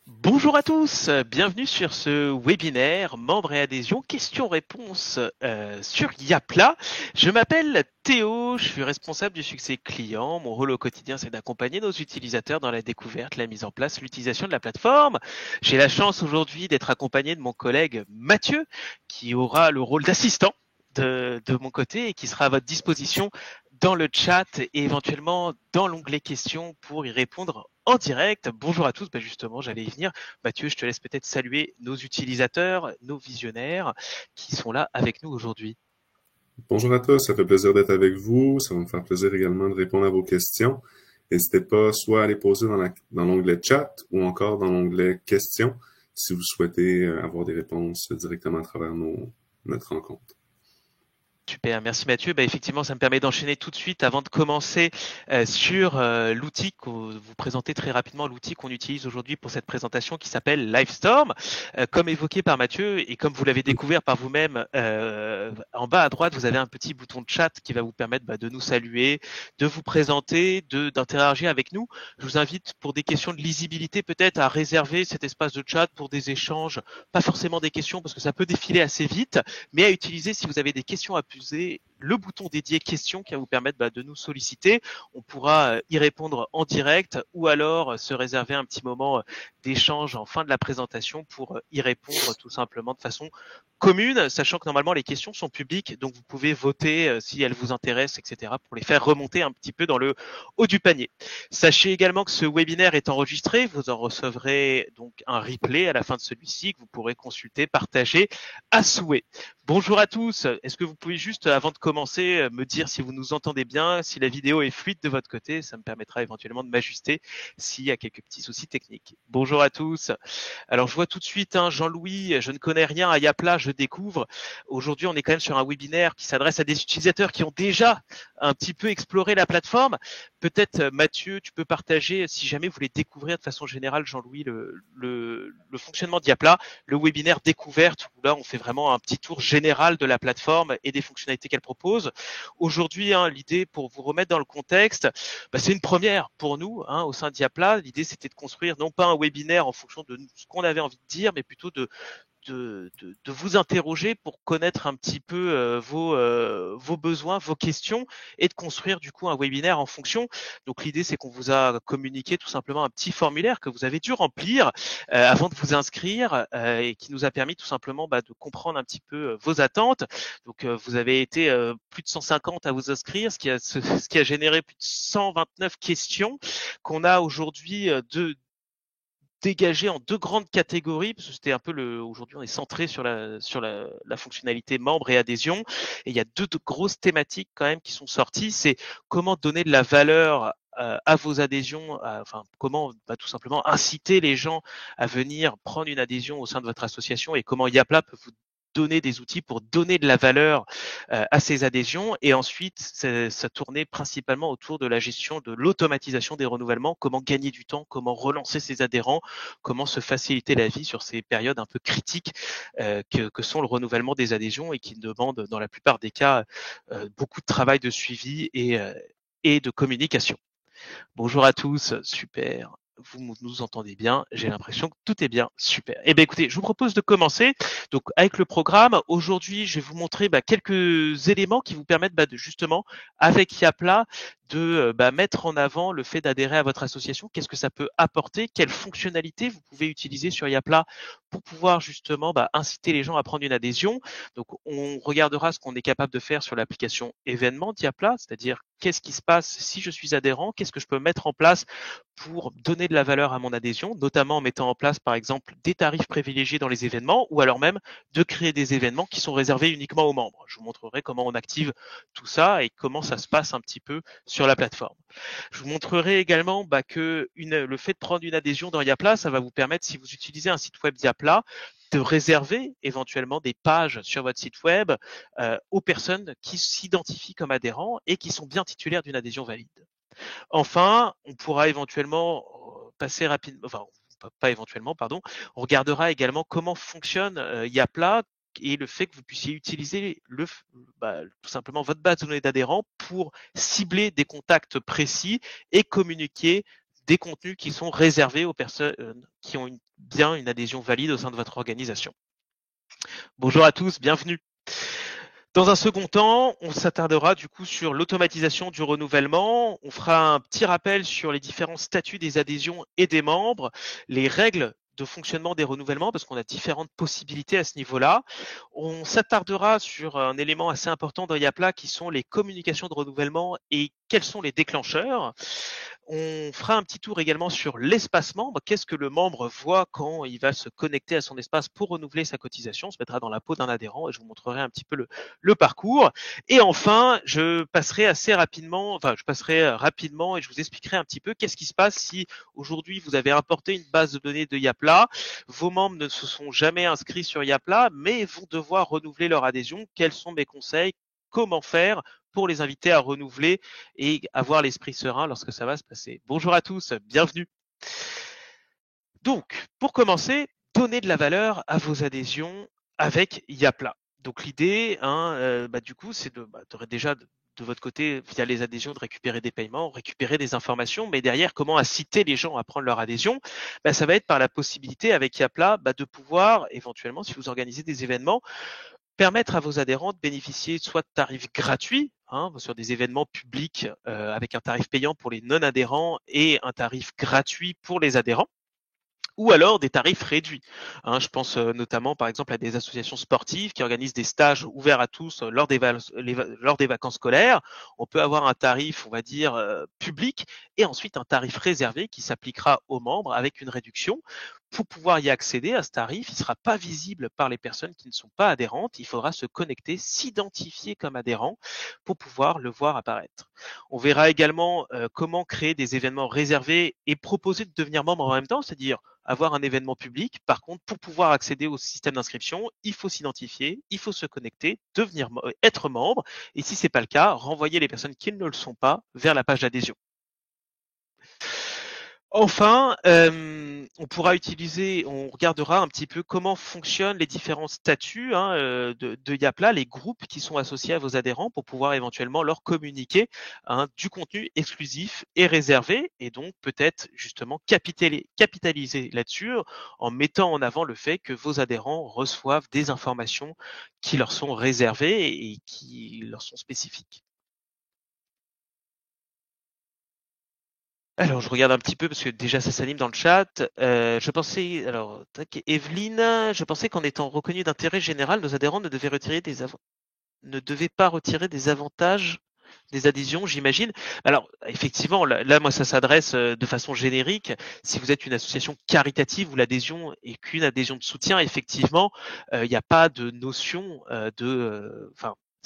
Bonjour à tous, bienvenue sur ce webinaire membres et adhésion questions-réponses sur Yapla. Je m'appelle Théo, je suis responsable du succès client. Mon rôle au quotidien, c'est d'accompagner nos utilisateurs dans la découverte, la mise en place, l'utilisation de la plateforme. J'ai la chance aujourd'hui d'être accompagné de mon collègue Mathieu, qui aura le rôle d'assistant de mon côté et qui sera à votre disposition dans le chat et éventuellement dans l'onglet questions pour y répondre en direct. Bonjour à tous, justement, j'allais y venir. Mathieu, je te laisse peut-être saluer nos utilisateurs, nos visionnaires qui sont là avec nous aujourd'hui. Bonjour à tous, ça fait plaisir d'être avec vous. Ça va me faire plaisir également de répondre à vos questions. N'hésitez pas soit à les poser dans l'onglet chat ou encore dans l'onglet questions si vous souhaitez avoir des réponses directement à travers notre rencontre. Super, merci Mathieu. Effectivement, ça me permet d'enchaîner tout de suite avant de commencer sur l'outil que vous présentez très rapidement, l'outil qu'on utilise aujourd'hui pour cette présentation qui s'appelle Livestorm. Comme évoqué par Mathieu et comme vous l'avez découvert par vous-même, en bas à droite, vous avez un petit bouton de chat qui va vous permettre de nous saluer, de vous présenter, d'interagir avec nous. Je vous invite pour des questions de lisibilité peut-être à réserver cet espace de chat pour des échanges, pas forcément des questions parce que ça peut défiler assez vite, mais à utiliser si vous avez des questions à poser, le bouton dédié questions qui va vous permettre de nous solliciter. On pourra y répondre en direct ou alors se réserver un petit moment d'échange en fin de la présentation pour y répondre tout simplement de façon commune, sachant que normalement les questions sont publiques, donc vous pouvez voter si elles vous intéressent, etc., pour les faire remonter un petit peu dans le haut du panier. Sachez également que ce webinaire est enregistré, vous en recevrez donc un replay à la fin de celui-ci que vous pourrez consulter, partager à souhait. Bonjour à tous. Est-ce que vous pouvez juste, avant de commencer, me dire si vous nous entendez bien, si la vidéo est fluide de votre côté? Ça me permettra éventuellement de m'ajuster s'il y a quelques petits soucis techniques. Bonjour à tous. Alors, je vois tout de suite, Jean-Louis, je ne connais rien à Yapla, je découvre. Aujourd'hui, on est quand même sur un webinaire qui s'adresse à des utilisateurs qui ont déjà un petit peu exploré la plateforme. Peut-être, Mathieu, tu peux partager, si jamais vous voulez découvrir de façon générale, Jean-Louis, le fonctionnement de Yapla, le webinaire découverte, où là, on fait vraiment un petit tour général de la plateforme et des fonctionnalités qu'elle propose. Aujourd'hui, l'idée, pour vous remettre dans le contexte, c'est une première pour nous au sein de Yapla. L'idée, c'était de construire non pas un webinaire en fonction de ce qu'on avait envie de dire, mais plutôt de vous interroger pour connaître un petit peu vos besoins, vos questions et de construire du coup un webinaire en fonction. Donc l'idée c'est qu'on vous a communiqué tout simplement un petit formulaire que vous avez dû remplir avant de vous inscrire et qui nous a permis tout simplement de comprendre un petit peu vos attentes. Donc vous avez été plus de 150 à vous inscrire, ce qui a généré plus de 129 questions qu'on a aujourd'hui dégagé en deux grandes catégories, parce que c'était un peu aujourd'hui on est centré sur la fonctionnalité membre et adhésion, et il y a deux grosses thématiques quand même qui sont sorties, c'est comment donner de la valeur à vos adhésions, enfin comment tout simplement inciter les gens à venir prendre une adhésion au sein de votre association et comment Yapla peut vous donner des outils pour donner de la valeur à ces adhésions. Et ensuite, ça tournait principalement autour de la gestion de l'automatisation des renouvellements, comment gagner du temps, comment relancer ses adhérents, comment se faciliter la vie sur ces périodes un peu critiques que sont le renouvellement des adhésions et qui demandent dans la plupart des cas beaucoup de travail de suivi et de communication. Bonjour à tous, super. Vous nous entendez bien, j'ai l'impression que tout est bien, super. Eh bien écoutez, je vous propose de commencer donc avec le programme. Aujourd'hui, je vais vous montrer quelques éléments qui vous permettent de justement, avec Yapla, de mettre en avant le fait d'adhérer à votre association. Qu'est-ce que ça peut apporter? Quelles fonctionnalités vous pouvez utiliser sur Yapla pour pouvoir justement inciter les gens à prendre une adhésion? Donc on regardera ce qu'on est capable de faire sur l'application événement d'Yapla, c'est-à-dire qu'est-ce qui se passe si je suis adhérent, qu'est-ce que je peux mettre en place pour donner de la valeur à mon adhésion, notamment en mettant en place par exemple des tarifs privilégiés dans les événements ou alors même de créer des événements qui sont réservés uniquement aux membres. Je vous montrerai comment on active tout ça et comment ça se passe un petit peu sur la plateforme. Je vous montrerai également que le fait de prendre une adhésion dans Yapla, ça va vous permettre, si vous utilisez un site web d'Yapla, de réserver éventuellement des pages sur votre site web aux personnes qui s'identifient comme adhérents et qui sont bien titulaires d'une adhésion valide. Enfin, on pourra éventuellement passer rapidement, enfin pas éventuellement, pardon, on regardera également comment fonctionne Yapla et le fait que vous puissiez utiliser tout simplement votre base de données d'adhérents pour cibler des contacts précis et communiquer des contenus qui sont réservés aux personnes qui ont bien une adhésion valide au sein de votre organisation. Bonjour à tous, bienvenue. Dans un second temps, on s'attardera du coup sur l'automatisation du renouvellement. On fera un petit rappel sur les différents statuts des adhésions et des membres, les règles de fonctionnement des renouvellements, parce qu'on a différentes possibilités à ce niveau-là. On s'attardera sur un élément assez important dans Yapla qui sont les communications de renouvellement et quels sont les déclencheurs. On fera un petit tour également sur l'espace membre. Qu'est-ce que le membre voit quand il va se connecter à son espace pour renouveler sa cotisation? On se mettra dans la peau d'un adhérent et je vous montrerai un petit peu le parcours. Et enfin, je passerai rapidement et je vous expliquerai un petit peu qu'est-ce qui se passe si aujourd'hui vous avez importé une base de données de Yapla, vos membres ne se sont jamais inscrits sur Yapla, mais vont devoir renouveler leur adhésion. Quels sont mes conseils? Comment faire pour les inviter à renouveler et avoir l'esprit serein lorsque ça va se passer. Bonjour à tous, bienvenue. Donc, pour commencer, donnez de la valeur à vos adhésions avec Yapla. Donc l'idée, du coup, c'est de déjà de votre côté, via les adhésions, de récupérer des paiements, récupérer des informations, mais derrière, comment inciter les gens à prendre leur adhésion? Ça va être par la possibilité avec Yapla de pouvoir, éventuellement, si vous organisez des événements, permettre à vos adhérents de bénéficier soit de tarifs gratuits sur des événements publics avec un tarif payant pour les non-adhérents et un tarif gratuit pour les adhérents, ou alors des tarifs réduits. Je pense notamment par exemple à des associations sportives qui organisent des stages ouverts à tous lors des vacances scolaires. On peut avoir un tarif, on va dire, public et ensuite un tarif réservé qui s'appliquera aux membres avec une réduction. Pour pouvoir y accéder à ce tarif, il ne sera pas visible par les personnes qui ne sont pas adhérentes. Il faudra se connecter, s'identifier comme adhérent pour pouvoir le voir apparaître. On verra également comment créer des événements réservés et proposer de devenir membre en même temps, c'est-à-dire avoir un événement public. Par contre, pour pouvoir accéder au système d'inscription, il faut s'identifier, il faut se connecter, être membre, et si c'est pas le cas, renvoyer les personnes qui ne le sont pas vers la page d'adhésion. Enfin, on regardera un petit peu comment fonctionnent les différents statuts de Yapla, les groupes qui sont associés à vos adhérents pour pouvoir éventuellement leur communiquer du contenu exclusif et réservé et donc peut-être justement capitaliser là-dessus en mettant en avant le fait que vos adhérents reçoivent des informations qui leur sont réservées et qui leur sont spécifiques. Alors, je regarde un petit peu parce que déjà ça s'anime dans le chat. Je pensais, alors, Evelyne, je pensais qu'en étant reconnu d'intérêt général, nos adhérents ne devaient pas retirer des avantages des adhésions, j'imagine. Alors, effectivement, là, moi, ça s'adresse de façon générique. Si vous êtes une association caritative où l'adhésion est qu'une adhésion de soutien, effectivement, il n'y a pas de notion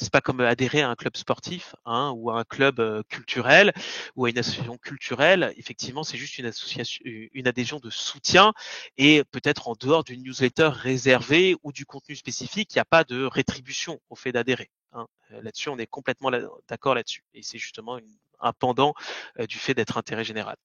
c'est pas comme adhérer à un club sportif ou à un club culturel ou à une association culturelle. Effectivement, c'est juste une adhésion de soutien et peut-être en dehors d'une newsletter réservée ou du contenu spécifique, il n'y a pas de rétribution au fait d'adhérer. Là-dessus, on est complètement d'accord là-dessus. Et c'est justement un pendant du fait d'être intérêt général.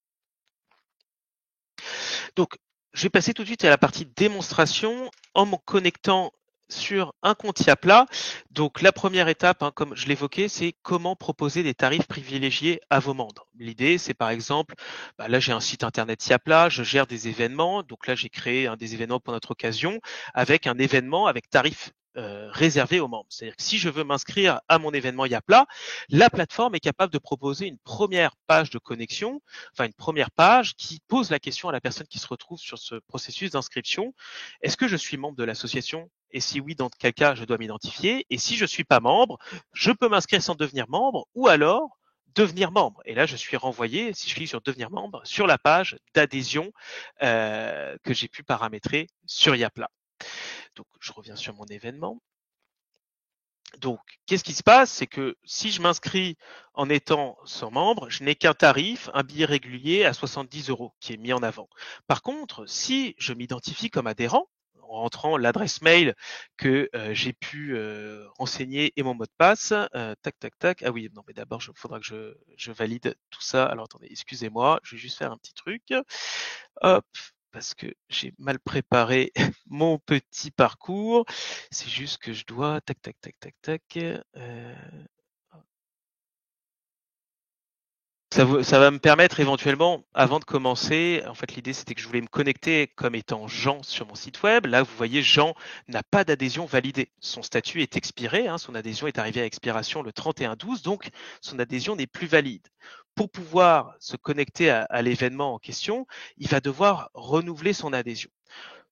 Donc, je vais passer tout de suite à la partie démonstration en me connectant sur un compte Yapla. Donc la première étape, comme je l'évoquais, c'est comment proposer des tarifs privilégiés à vos membres. L'idée, c'est par exemple, là j'ai un site internet Yapla, je gère des événements. Donc là, j'ai créé des événements pour notre occasion avec un événement avec tarif réservé aux membres. C'est-à-dire que si je veux m'inscrire à mon événement Yapla, la plateforme est capable de proposer une première page de connexion, une première page qui pose la question à la personne qui se retrouve sur ce processus d'inscription. Est-ce que je suis membre de l'association? Et si oui, dans quel cas je dois m'identifier? Et si je suis pas membre, je peux m'inscrire sans devenir membre ou alors devenir membre. Et là, je suis renvoyé, si je clique sur devenir membre, sur la page d'adhésion que j'ai pu paramétrer sur Yapla. Donc, je reviens sur mon événement. Donc, qu'est-ce qui se passe? C'est que si je m'inscris en étant sans membre, je n'ai qu'un tarif, un billet régulier à 70 € qui est mis en avant. Par contre, si je m'identifie comme adhérent, en rentrant l'adresse mail que j'ai pu renseigner et mon mot de passe, tac. Ah oui, non, mais d'abord, il faudra que je valide tout ça. Alors, attendez, excusez-moi, je vais juste faire un petit truc. Hop, parce que j'ai mal préparé mon petit parcours. C'est juste que je dois tac. Ça va me permettre éventuellement, avant de commencer, en fait l'idée c'était que je voulais me connecter comme étant Jean sur mon site web. Là vous voyez Jean n'a pas d'adhésion validée. Son statut est expiré, hein, son adhésion est arrivée à expiration le 31/12, donc son adhésion n'est plus valide. Pour pouvoir se connecter à l'événement en question, il va devoir renouveler son adhésion.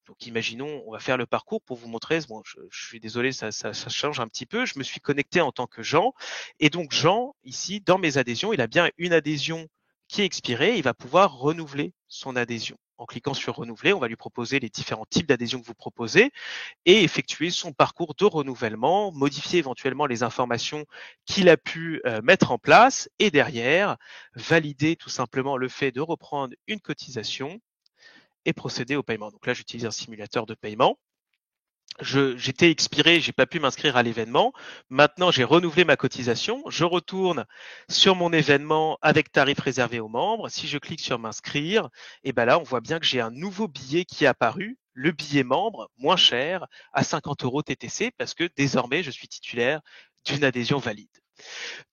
Donc imaginons, on va faire le parcours pour vous montrer, bon, je suis désolé, ça change un petit peu, je me suis connecté en tant que Jean, et donc Jean, ici, dans mes adhésions, il a bien une adhésion qui est expirée, il va pouvoir renouveler son adhésion. En cliquant sur renouveler, on va lui proposer les différents types d'adhésions que vous proposez et effectuer son parcours de renouvellement, modifier éventuellement les informations qu'il a pu mettre en place et derrière, valider tout simplement le fait de reprendre une cotisation et procéder au paiement. Donc là, j'utilise un simulateur de paiement. J'étais expiré, j'ai pas pu m'inscrire à l'événement. Maintenant, j'ai renouvelé ma cotisation. Je retourne sur mon événement avec tarif réservé aux membres. Si je clique sur m'inscrire, et ben là, on voit bien que j'ai un nouveau billet qui est apparu, le billet membre moins cher à 50 € TTC parce que désormais, je suis titulaire d'une adhésion valide.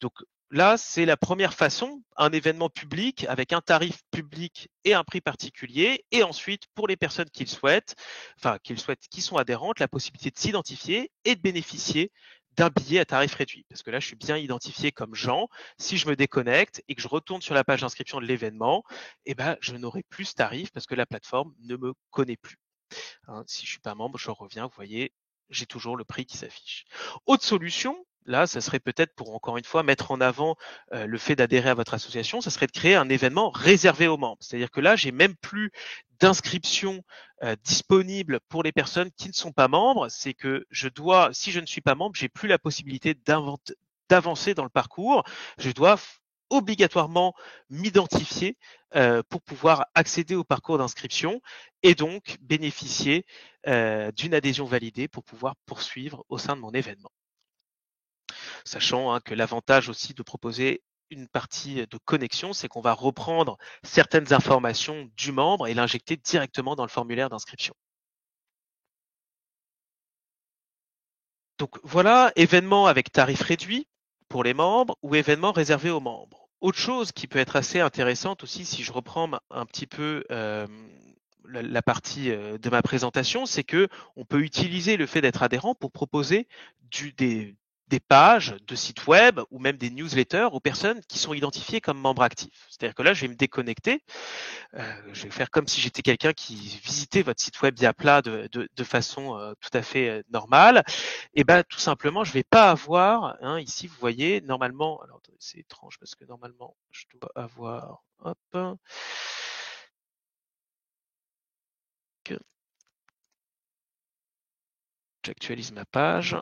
Donc là, c'est la première façon, un événement public avec un tarif public et un prix particulier, et ensuite pour les personnes qui le souhaitent, qui sont adhérentes, la possibilité de s'identifier et de bénéficier d'un billet à tarif réduit. Parce que là, je suis bien identifié comme Jean. Si je me déconnecte et que je retourne sur la page d'inscription de l'événement, eh ben, je n'aurai plus ce tarif parce que la plateforme ne me connaît plus. Hein, si je suis pas membre, je reviens, vous voyez, j'ai toujours le prix qui s'affiche. Autre solution, là, ça serait peut-être pour encore une fois mettre en avant le fait d'adhérer à votre association, ça serait de créer un événement réservé aux membres. C'est-à-dire que là, j'ai même plus d'inscription disponible pour les personnes qui ne sont pas membres. C'est que si je ne suis pas membre, j'ai plus la possibilité d'avancer dans le parcours. Je dois obligatoirement m'identifier pour pouvoir accéder au parcours d'inscription et donc bénéficier d'une adhésion validée pour pouvoir poursuivre au sein de mon événement. Sachant que l'avantage aussi de proposer une partie de connexion, c'est qu'on va reprendre certaines informations du membre et l'injecter directement dans le formulaire d'inscription. Donc voilà, événement avec tarif réduit pour les membres ou événement réservé aux membres. Autre chose qui peut être assez intéressante aussi, si je reprends un petit peu la partie de ma présentation, c'est que on peut utiliser le fait d'être adhérent pour proposer des pages de sites web ou même des newsletters aux personnes qui sont identifiées comme membres actifs. C'est-à-dire que là, je vais me déconnecter, je vais faire comme si j'étais quelqu'un qui visitait votre site web Diapla de façon tout à fait normale. Et ben tout simplement, je vais pas avoir, ici vous voyez, normalement, alors c'est étrange parce que normalement, je dois avoir, hop, j'actualise ma page.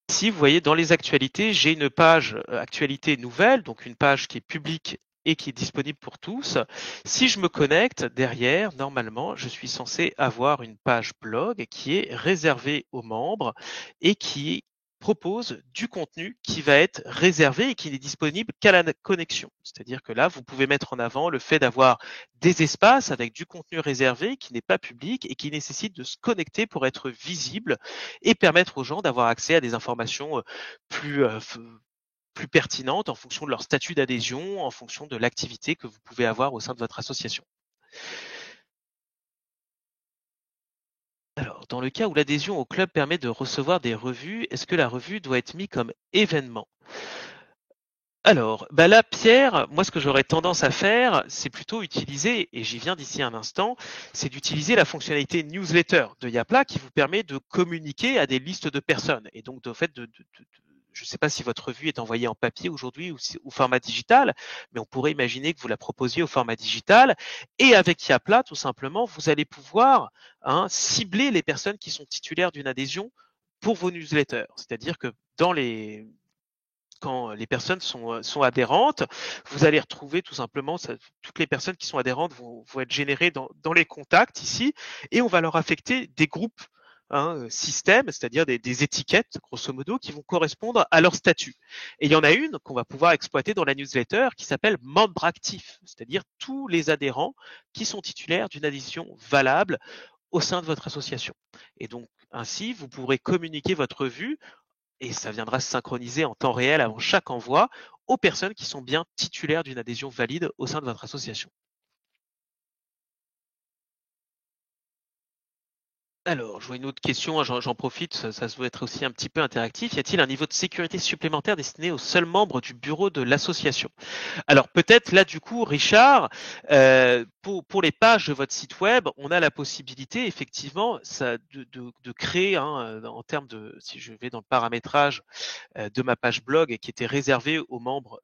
Ici, vous voyez, dans les actualités, j'ai une page actualité nouvelle, donc une page qui est publique et qui est disponible pour tous. Si je me connecte derrière, normalement, je suis censé avoir une page blog qui est réservée aux membres et qui propose du contenu qui va être réservé et qui n'est disponible qu'à la connexion. C'est-à-dire que là, vous pouvez mettre en avant le fait d'avoir des espaces avec du contenu réservé qui n'est pas public et qui nécessite de se connecter pour être visible et permettre aux gens d'avoir accès à des informations plus pertinentes en fonction de leur statut d'adhésion, en fonction de l'activité que vous pouvez avoir au sein de votre association. Alors, dans le cas où l'adhésion au club permet de recevoir des revues, est-ce que la revue doit être mise comme événement ? Alors, là, Pierre, moi, ce que j'aurais tendance à faire, c'est plutôt utiliser, et j'y viens d'ici un instant, c'est d'utiliser la fonctionnalité newsletter de Yapla qui vous permet de communiquer à des listes de personnes. Et donc, je ne sais pas si votre revue est envoyée en papier aujourd'hui ou format digital, mais on pourrait imaginer que vous la proposiez au format digital. Et avec Yapla, tout simplement, vous allez pouvoir cibler les personnes qui sont titulaires d'une adhésion pour vos newsletters. C'est-à-dire que quand les personnes sont adhérentes, vous allez retrouver tout simplement toutes les personnes qui sont adhérentes vont être générées dans les contacts ici et on va leur affecter des groupes système, c'est-à-dire des étiquettes, grosso modo, qui vont correspondre à leur statut. Et il y en a une qu'on va pouvoir exploiter dans la newsletter qui s'appelle membre actif, c'est-à-dire tous les adhérents qui sont titulaires d'une adhésion valable au sein de votre association. Et donc, ainsi, vous pourrez communiquer votre vue et ça viendra se synchroniser en temps réel avant chaque envoi aux personnes qui sont bien titulaires d'une adhésion valide au sein de votre association. Alors, je vois une autre question, j'en profite, ça doit être aussi un petit peu interactif. Y a-t-il un niveau de sécurité supplémentaire destiné aux seuls membres du bureau de l'association? Alors peut-être là du coup, Richard, pour les pages de votre site web, on a la possibilité effectivement de créer, en termes de, si je vais dans le paramétrage de ma page blog qui était réservée aux membres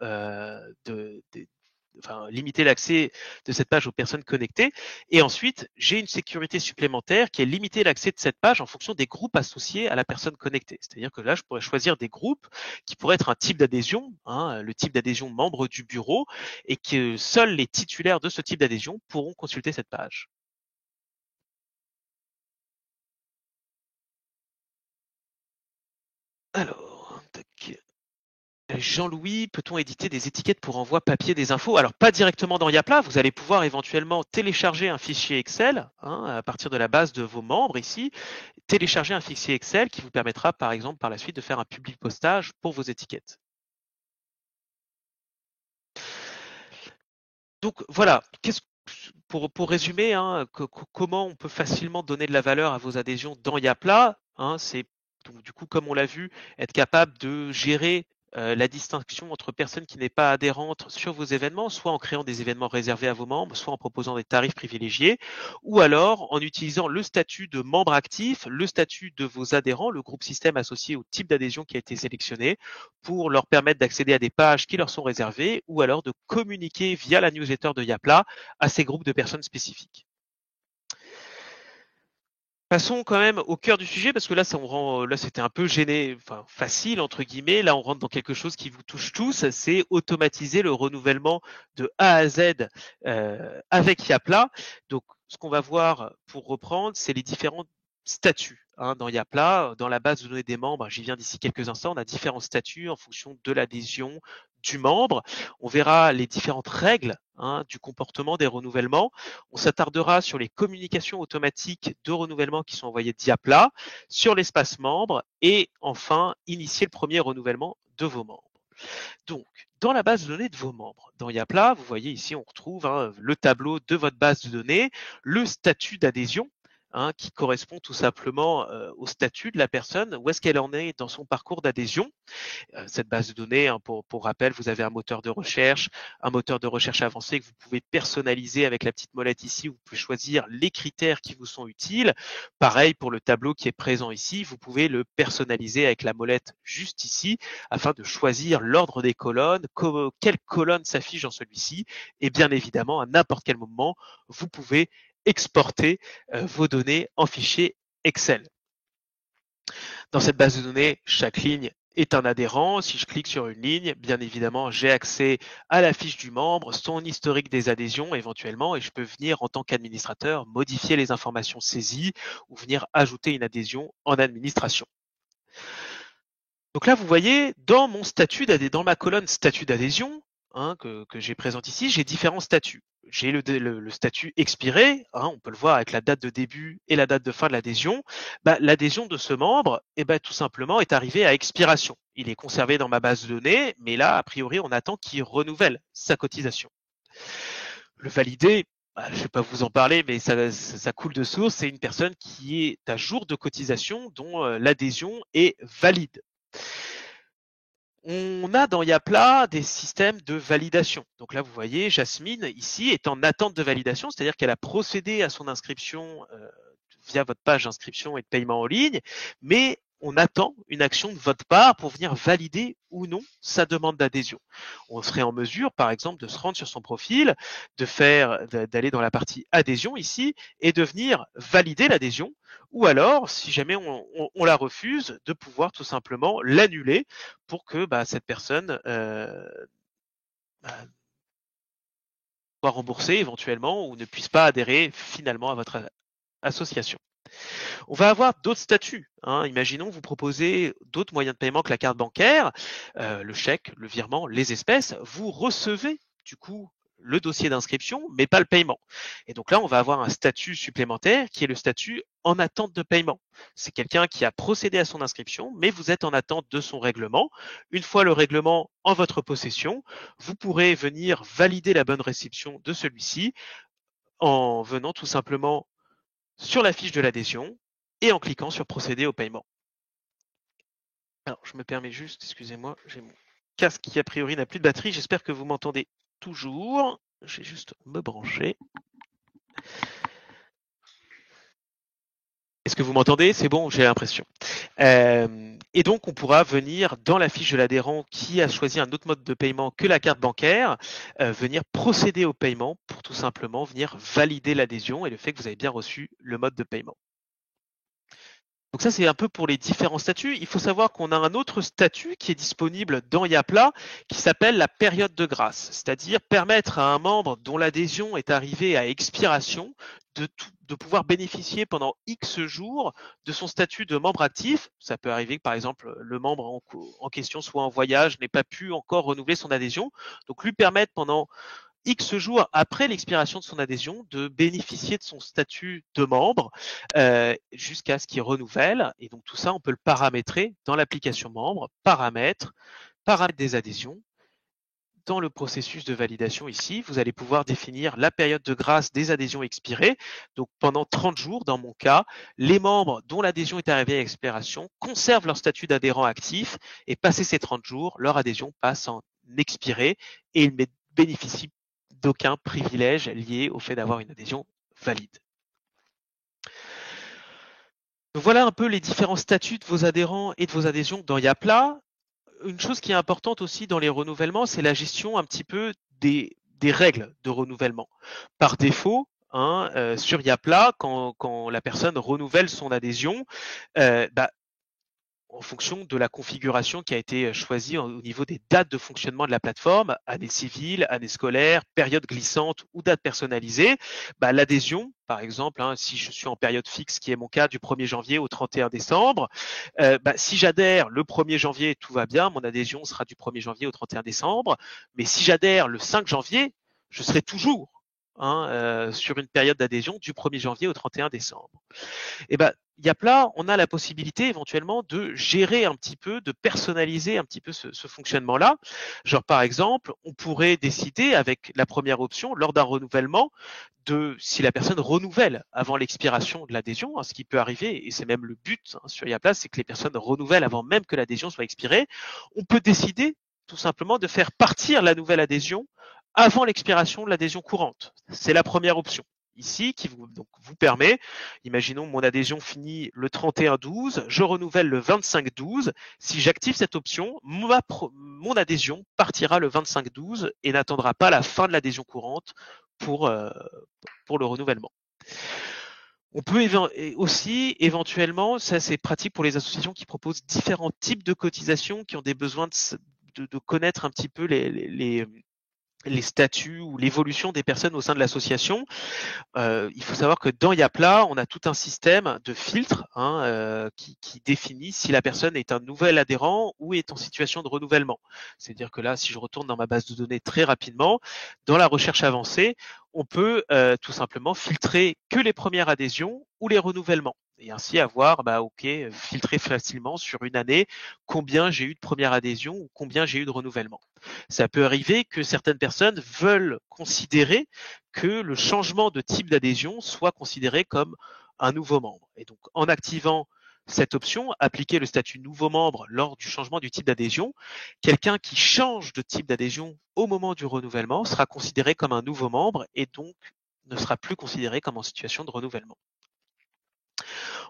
limiter l'accès de cette page aux personnes connectées. Et ensuite, j'ai une sécurité supplémentaire qui est limiter l'accès de cette page en fonction des groupes associés à la personne connectée. C'est-à-dire que là, je pourrais choisir des groupes qui pourraient être un type d'adhésion, le type d'adhésion membre du bureau, et que seuls les titulaires de ce type d'adhésion pourront consulter cette page. Alors, tac. Jean-Louis, peut-on éditer des étiquettes pour envoi papier des infos? Alors pas directement dans Yapla, vous allez pouvoir éventuellement télécharger un fichier Excel à partir de la base de vos membres ici, télécharger un fichier Excel qui vous permettra par exemple par la suite de faire un public postage pour vos étiquettes. Donc voilà, pour résumer, comment on peut facilement donner de la valeur à vos adhésions dans Yapla, c'est donc du coup comme on l'a vu, être capable de gérer la distinction entre personnes qui n'est pas adhérentes sur vos événements, soit en créant des événements réservés à vos membres, soit en proposant des tarifs privilégiés, ou alors en utilisant le statut de membre actif, le statut de vos adhérents, le groupe système associé au type d'adhésion qui a été sélectionné, pour leur permettre d'accéder à des pages qui leur sont réservées, ou alors de communiquer via la newsletter de Yapla à ces groupes de personnes spécifiques. Passons quand même au cœur du sujet parce que là, c'était un peu facile entre guillemets. Là, on rentre dans quelque chose qui vous touche tous, c'est automatiser le renouvellement de A à Z avec Yapla. Donc, ce qu'on va voir pour reprendre, c'est les différents statuts dans Yapla. Dans la base de données des membres, j'y viens d'ici quelques instants, on a différents statuts en fonction de l'adhésion du membre. On verra les différentes règles du comportement des renouvellements. On s'attardera sur les communications automatiques de renouvellement qui sont envoyées de Yapla, sur l'espace membre et enfin initier le premier renouvellement de vos membres. Donc, dans la base de données de vos membres, dans Yapla, vous voyez ici, on retrouve le tableau de votre base de données, le statut d'adhésion, qui correspond tout simplement au statut de la personne, où est-ce qu'elle en est dans son parcours d'adhésion. Cette base de données, pour rappel, vous avez un moteur de recherche avancé que vous pouvez personnaliser avec la petite molette ici, vous pouvez choisir les critères qui vous sont utiles. Pareil pour le tableau qui est présent ici, vous pouvez le personnaliser avec la molette juste ici, afin de choisir l'ordre des colonnes, quelle colonne s'affiche dans celui-ci, et bien évidemment, à n'importe quel moment, vous pouvez exporter vos données en fichier Excel. Dans cette base de données, chaque ligne est un adhérent. Si je clique sur une ligne, bien évidemment, j'ai accès à la fiche du membre, son historique des adhésions éventuellement, et je peux venir en tant qu'administrateur modifier les informations saisies ou venir ajouter une adhésion en administration. Donc là, vous voyez, dans mon statut dans ma colonne statut d'adhésion, que j'ai présente ici, j'ai différents statuts. J'ai le statut expiré, on peut le voir avec la date de début et la date de fin de l'adhésion. L'adhésion de ce membre, tout simplement, est arrivée à expiration. Il est conservé dans ma base de données, mais là, a priori, on attend qu'il renouvelle sa cotisation. Le valider, je ne vais pas vous en parler, mais ça coule de source. C'est une personne qui est à jour de cotisation dont l'adhésion est valide. On a dans Yapla des systèmes de validation. Donc là, vous voyez, Jasmine, ici, est en attente de validation, c'est-à-dire qu'elle a procédé à son inscription via votre page d'inscription et de paiement en ligne, mais on attend une action de votre part pour venir valider ou non sa demande d'adhésion. On serait en mesure, par exemple, de se rendre sur son profil, d'aller dans la partie adhésion ici et de venir valider l'adhésion, ou alors, si jamais on la refuse, de pouvoir tout simplement l'annuler pour que cette personne soit remboursée éventuellement ou ne puisse pas adhérer finalement à votre association. On va avoir d'autres statuts. Imaginons vous proposez d'autres moyens de paiement que la carte bancaire, le chèque, le virement, les espèces. Vous recevez du coup le dossier d'inscription, mais pas le paiement. Et donc là, on va avoir un statut supplémentaire qui est le statut en attente de paiement. C'est quelqu'un qui a procédé à son inscription, mais vous êtes en attente de son règlement. Une fois le règlement en votre possession, vous pourrez venir valider la bonne réception de celui-ci en venant tout simplement sur la fiche de l'adhésion et en cliquant sur procéder au paiement. Alors, je me permets juste, excusez-moi, j'ai mon casque qui a priori n'a plus de batterie. J'espère que vous m'entendez toujours. Je vais juste me brancher. Est-ce que vous m'entendez? C'est bon, j'ai l'impression. Et donc, on pourra venir dans la fiche de l'adhérent qui a choisi un autre mode de paiement que la carte bancaire, venir procéder au paiement pour tout simplement venir valider l'adhésion et le fait que vous avez bien reçu le mode de paiement. Donc ça, c'est un peu pour les différents statuts. Il faut savoir qu'on a un autre statut qui est disponible dans Yapla qui s'appelle la période de grâce, c'est-à-dire permettre à un membre dont l'adhésion est arrivée à expiration de pouvoir bénéficier pendant X jours de son statut de membre actif. Ça peut arriver que, par exemple, le membre en question soit en voyage, n'ait pas pu encore renouveler son adhésion. Donc, lui permettre pendant X jours après l'expiration de son adhésion de bénéficier de son statut de membre jusqu'à ce qu'il renouvelle. Et donc tout ça, on peut le paramétrer dans l'application membre, paramètres des adhésions. Dans le processus de validation ici, vous allez pouvoir définir la période de grâce des adhésions expirées. Donc pendant 30 jours, dans mon cas, les membres dont l'adhésion est arrivée à expiration conservent leur statut d'adhérent actif et passé ces 30 jours, leur adhésion passe en expiré et ils bénéficient d'aucun privilège lié au fait d'avoir une adhésion valide. Donc voilà un peu les différents statuts de vos adhérents et de vos adhésions dans Yapla. Une chose qui est importante aussi dans les renouvellements, c'est la gestion un petit peu des règles de renouvellement. Par défaut, sur Yapla, quand la personne renouvelle son adhésion, en fonction de la configuration qui a été choisie au niveau des dates de fonctionnement de la plateforme, année civile, année scolaire, période glissante ou date personnalisée, l'adhésion, par exemple, si je suis en période fixe, qui est mon cas du 1er janvier au 31 décembre, si j'adhère le 1er janvier, tout va bien, mon adhésion sera du 1er janvier au 31 décembre, mais si j'adhère le 5 janvier, je serai toujours sur une période d'adhésion du 1er janvier au 31 décembre. Et Yapla, on a la possibilité éventuellement de gérer un petit peu, de personnaliser un petit peu ce fonctionnement-là. Genre par exemple, on pourrait décider avec la première option, lors d'un renouvellement, si la personne renouvelle avant l'expiration de l'adhésion, ce qui peut arriver, et c'est même le but sur Yapla, c'est que les personnes renouvellent avant même que l'adhésion soit expirée, on peut décider tout simplement de faire partir la nouvelle adhésion avant l'expiration de l'adhésion courante. C'est la première option. Ici, qui vous permet, imaginons mon adhésion finit le 31/12, je renouvelle le 25/12. Si j'active cette option, mon adhésion partira le 25/12 et n'attendra pas la fin de l'adhésion courante pour le renouvellement. On peut aussi éventuellement, ça c'est pratique pour les associations qui proposent différents types de cotisations, qui ont des besoins de connaître un petit peu les statuts ou l'évolution des personnes au sein de l'association. Il faut savoir que dans Yapla, on a tout un système de filtres qui définit si la personne est un nouvel adhérent ou est en situation de renouvellement. C'est-à-dire que là, si je retourne dans ma base de données très rapidement, dans la recherche avancée, on peut tout simplement filtrer que les premières adhésions ou les renouvellements. Et ainsi avoir, filtrer facilement sur une année combien j'ai eu de première adhésion ou combien j'ai eu de renouvellement. Ça peut arriver que certaines personnes veulent considérer que le changement de type d'adhésion soit considéré comme un nouveau membre. Et donc, en activant cette option, appliquer le statut nouveau membre lors du changement du type d'adhésion, quelqu'un qui change de type d'adhésion au moment du renouvellement sera considéré comme un nouveau membre et donc ne sera plus considéré comme en situation de renouvellement.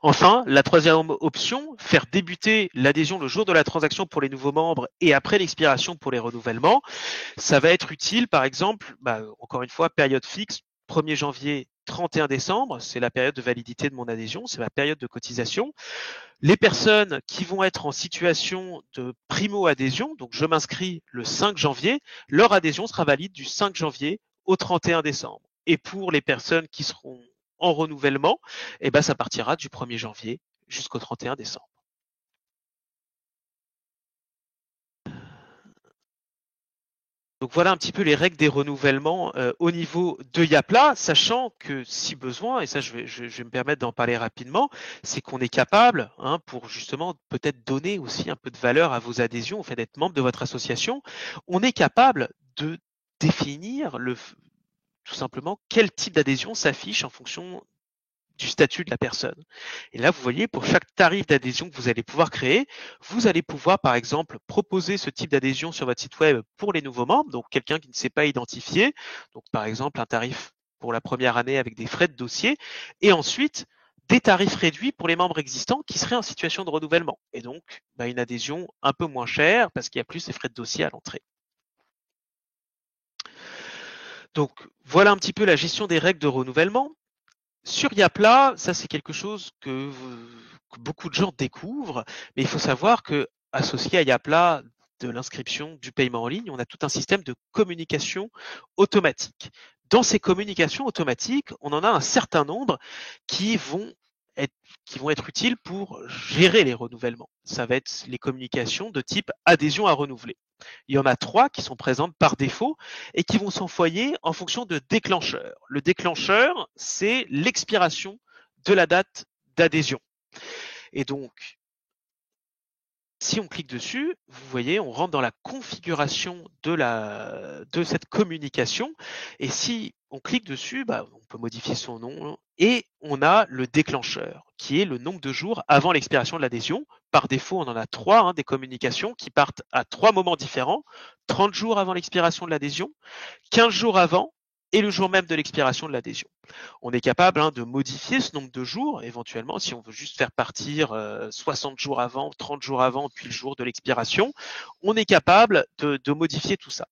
Enfin, la troisième option, faire débuter l'adhésion le jour de la transaction pour les nouveaux membres et après l'expiration pour les renouvellements, ça va être utile, par exemple, encore une fois, période fixe, 1er janvier, 31 décembre, c'est la période de validité de mon adhésion, c'est ma période de cotisation. Les personnes qui vont être en situation de primo-adhésion, donc je m'inscris le 5 janvier, leur adhésion sera valide du 5 janvier au 31 décembre. Et pour les personnes qui seront en renouvellement, ça partira du 1er janvier jusqu'au 31 décembre. Donc voilà un petit peu les règles des renouvellements au niveau de Yapla, sachant que si besoin, et ça je vais me permettre d'en parler rapidement, c'est qu'on est capable, pour justement peut-être donner aussi un peu de valeur à vos adhésions, au fait d'être membre de votre association, on est capable de définir tout simplement quel type d'adhésion s'affiche en fonction du statut de la personne. Et là, vous voyez, pour chaque tarif d'adhésion que vous allez pouvoir créer, vous allez pouvoir, par exemple, proposer ce type d'adhésion sur votre site web pour les nouveaux membres, donc quelqu'un qui ne s'est pas identifié, donc par exemple un tarif pour la première année avec des frais de dossier, et ensuite des tarifs réduits pour les membres existants qui seraient en situation de renouvellement, et donc une adhésion un peu moins chère parce qu'il y a plus ces frais de dossier à l'entrée. Donc voilà un petit peu la gestion des règles de renouvellement. Sur Yapla, ça c'est quelque chose que beaucoup de gens découvrent, mais il faut savoir que associé à Yapla, de l'inscription, du paiement en ligne, on a tout un système de communication automatique. Dans ces communications automatiques, on en a un certain nombre qui vont être utiles pour gérer les renouvellements. Ça va être les communications de type adhésion à renouveler. Il y en a 3 qui sont présentes par défaut et qui vont s'envoyer en fonction de déclencheurs. Le déclencheur, c'est l'expiration de la date d'adhésion. Et donc, si on clique dessus, vous voyez, on rentre dans la configuration de cette communication. Et si on clique dessus, on peut modifier son nom et on a le déclencheur, qui est le nombre de jours avant l'expiration de l'adhésion. Par défaut, on en a 3 des communications qui partent à 3 moments différents, 30 jours avant l'expiration de l'adhésion, 15 jours avant et le jour même de l'expiration de l'adhésion. On est capable de modifier ce nombre de jours, éventuellement, si on veut juste faire partir 60 jours avant, 30 jours avant, puis le jour de l'expiration, on est capable de modifier tout ça.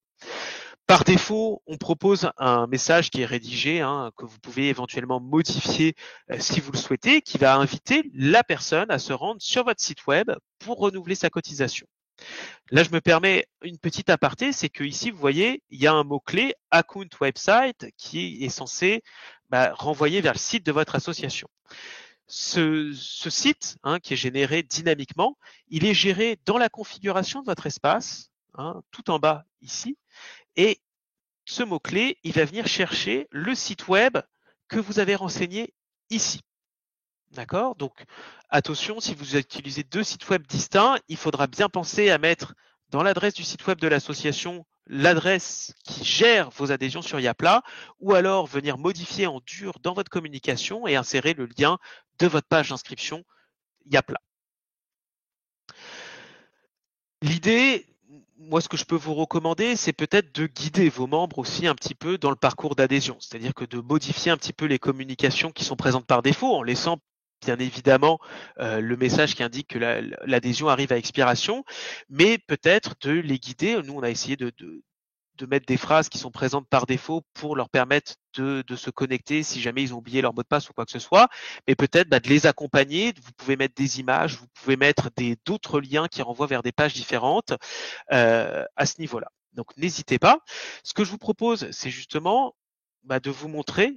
Par défaut, on propose un message qui est rédigé, que vous pouvez éventuellement modifier si vous le souhaitez, qui va inviter la personne à se rendre sur votre site web pour renouveler sa cotisation. Là, je me permets une petite aparté, c'est que ici, vous voyez, il y a un mot-clé account website qui est censé renvoyer vers le site de votre association. Ce site, qui est généré dynamiquement, il est géré dans la configuration de votre espace, tout en bas ici, et ce mot-clé, il va venir chercher le site web que vous avez renseigné ici. D'accord? Donc, attention, si vous utilisez 2 sites web distincts, il faudra bien penser à mettre dans l'adresse du site web de l'association l'adresse qui gère vos adhésions sur Yapla, ou alors venir modifier en dur dans votre communication et insérer le lien de votre page d'inscription Yapla. L'idée, moi, ce que je peux vous recommander, c'est peut-être de guider vos membres aussi un petit peu dans le parcours d'adhésion, c'est-à-dire que de modifier un petit peu les communications qui sont présentes par défaut en laissant bien évidemment le message qui indique que l'adhésion arrive à expiration, mais peut-être de les guider. Nous, on a essayé de mettre des phrases qui sont présentes par défaut pour leur permettre de se connecter si jamais ils ont oublié leur mot de passe ou quoi que ce soit, mais peut-être de les accompagner. Vous pouvez mettre des images, vous pouvez mettre d'autres liens qui renvoient vers des pages différentes à ce niveau-là. Donc n'hésitez pas. Ce que je vous propose, c'est justement de vous montrer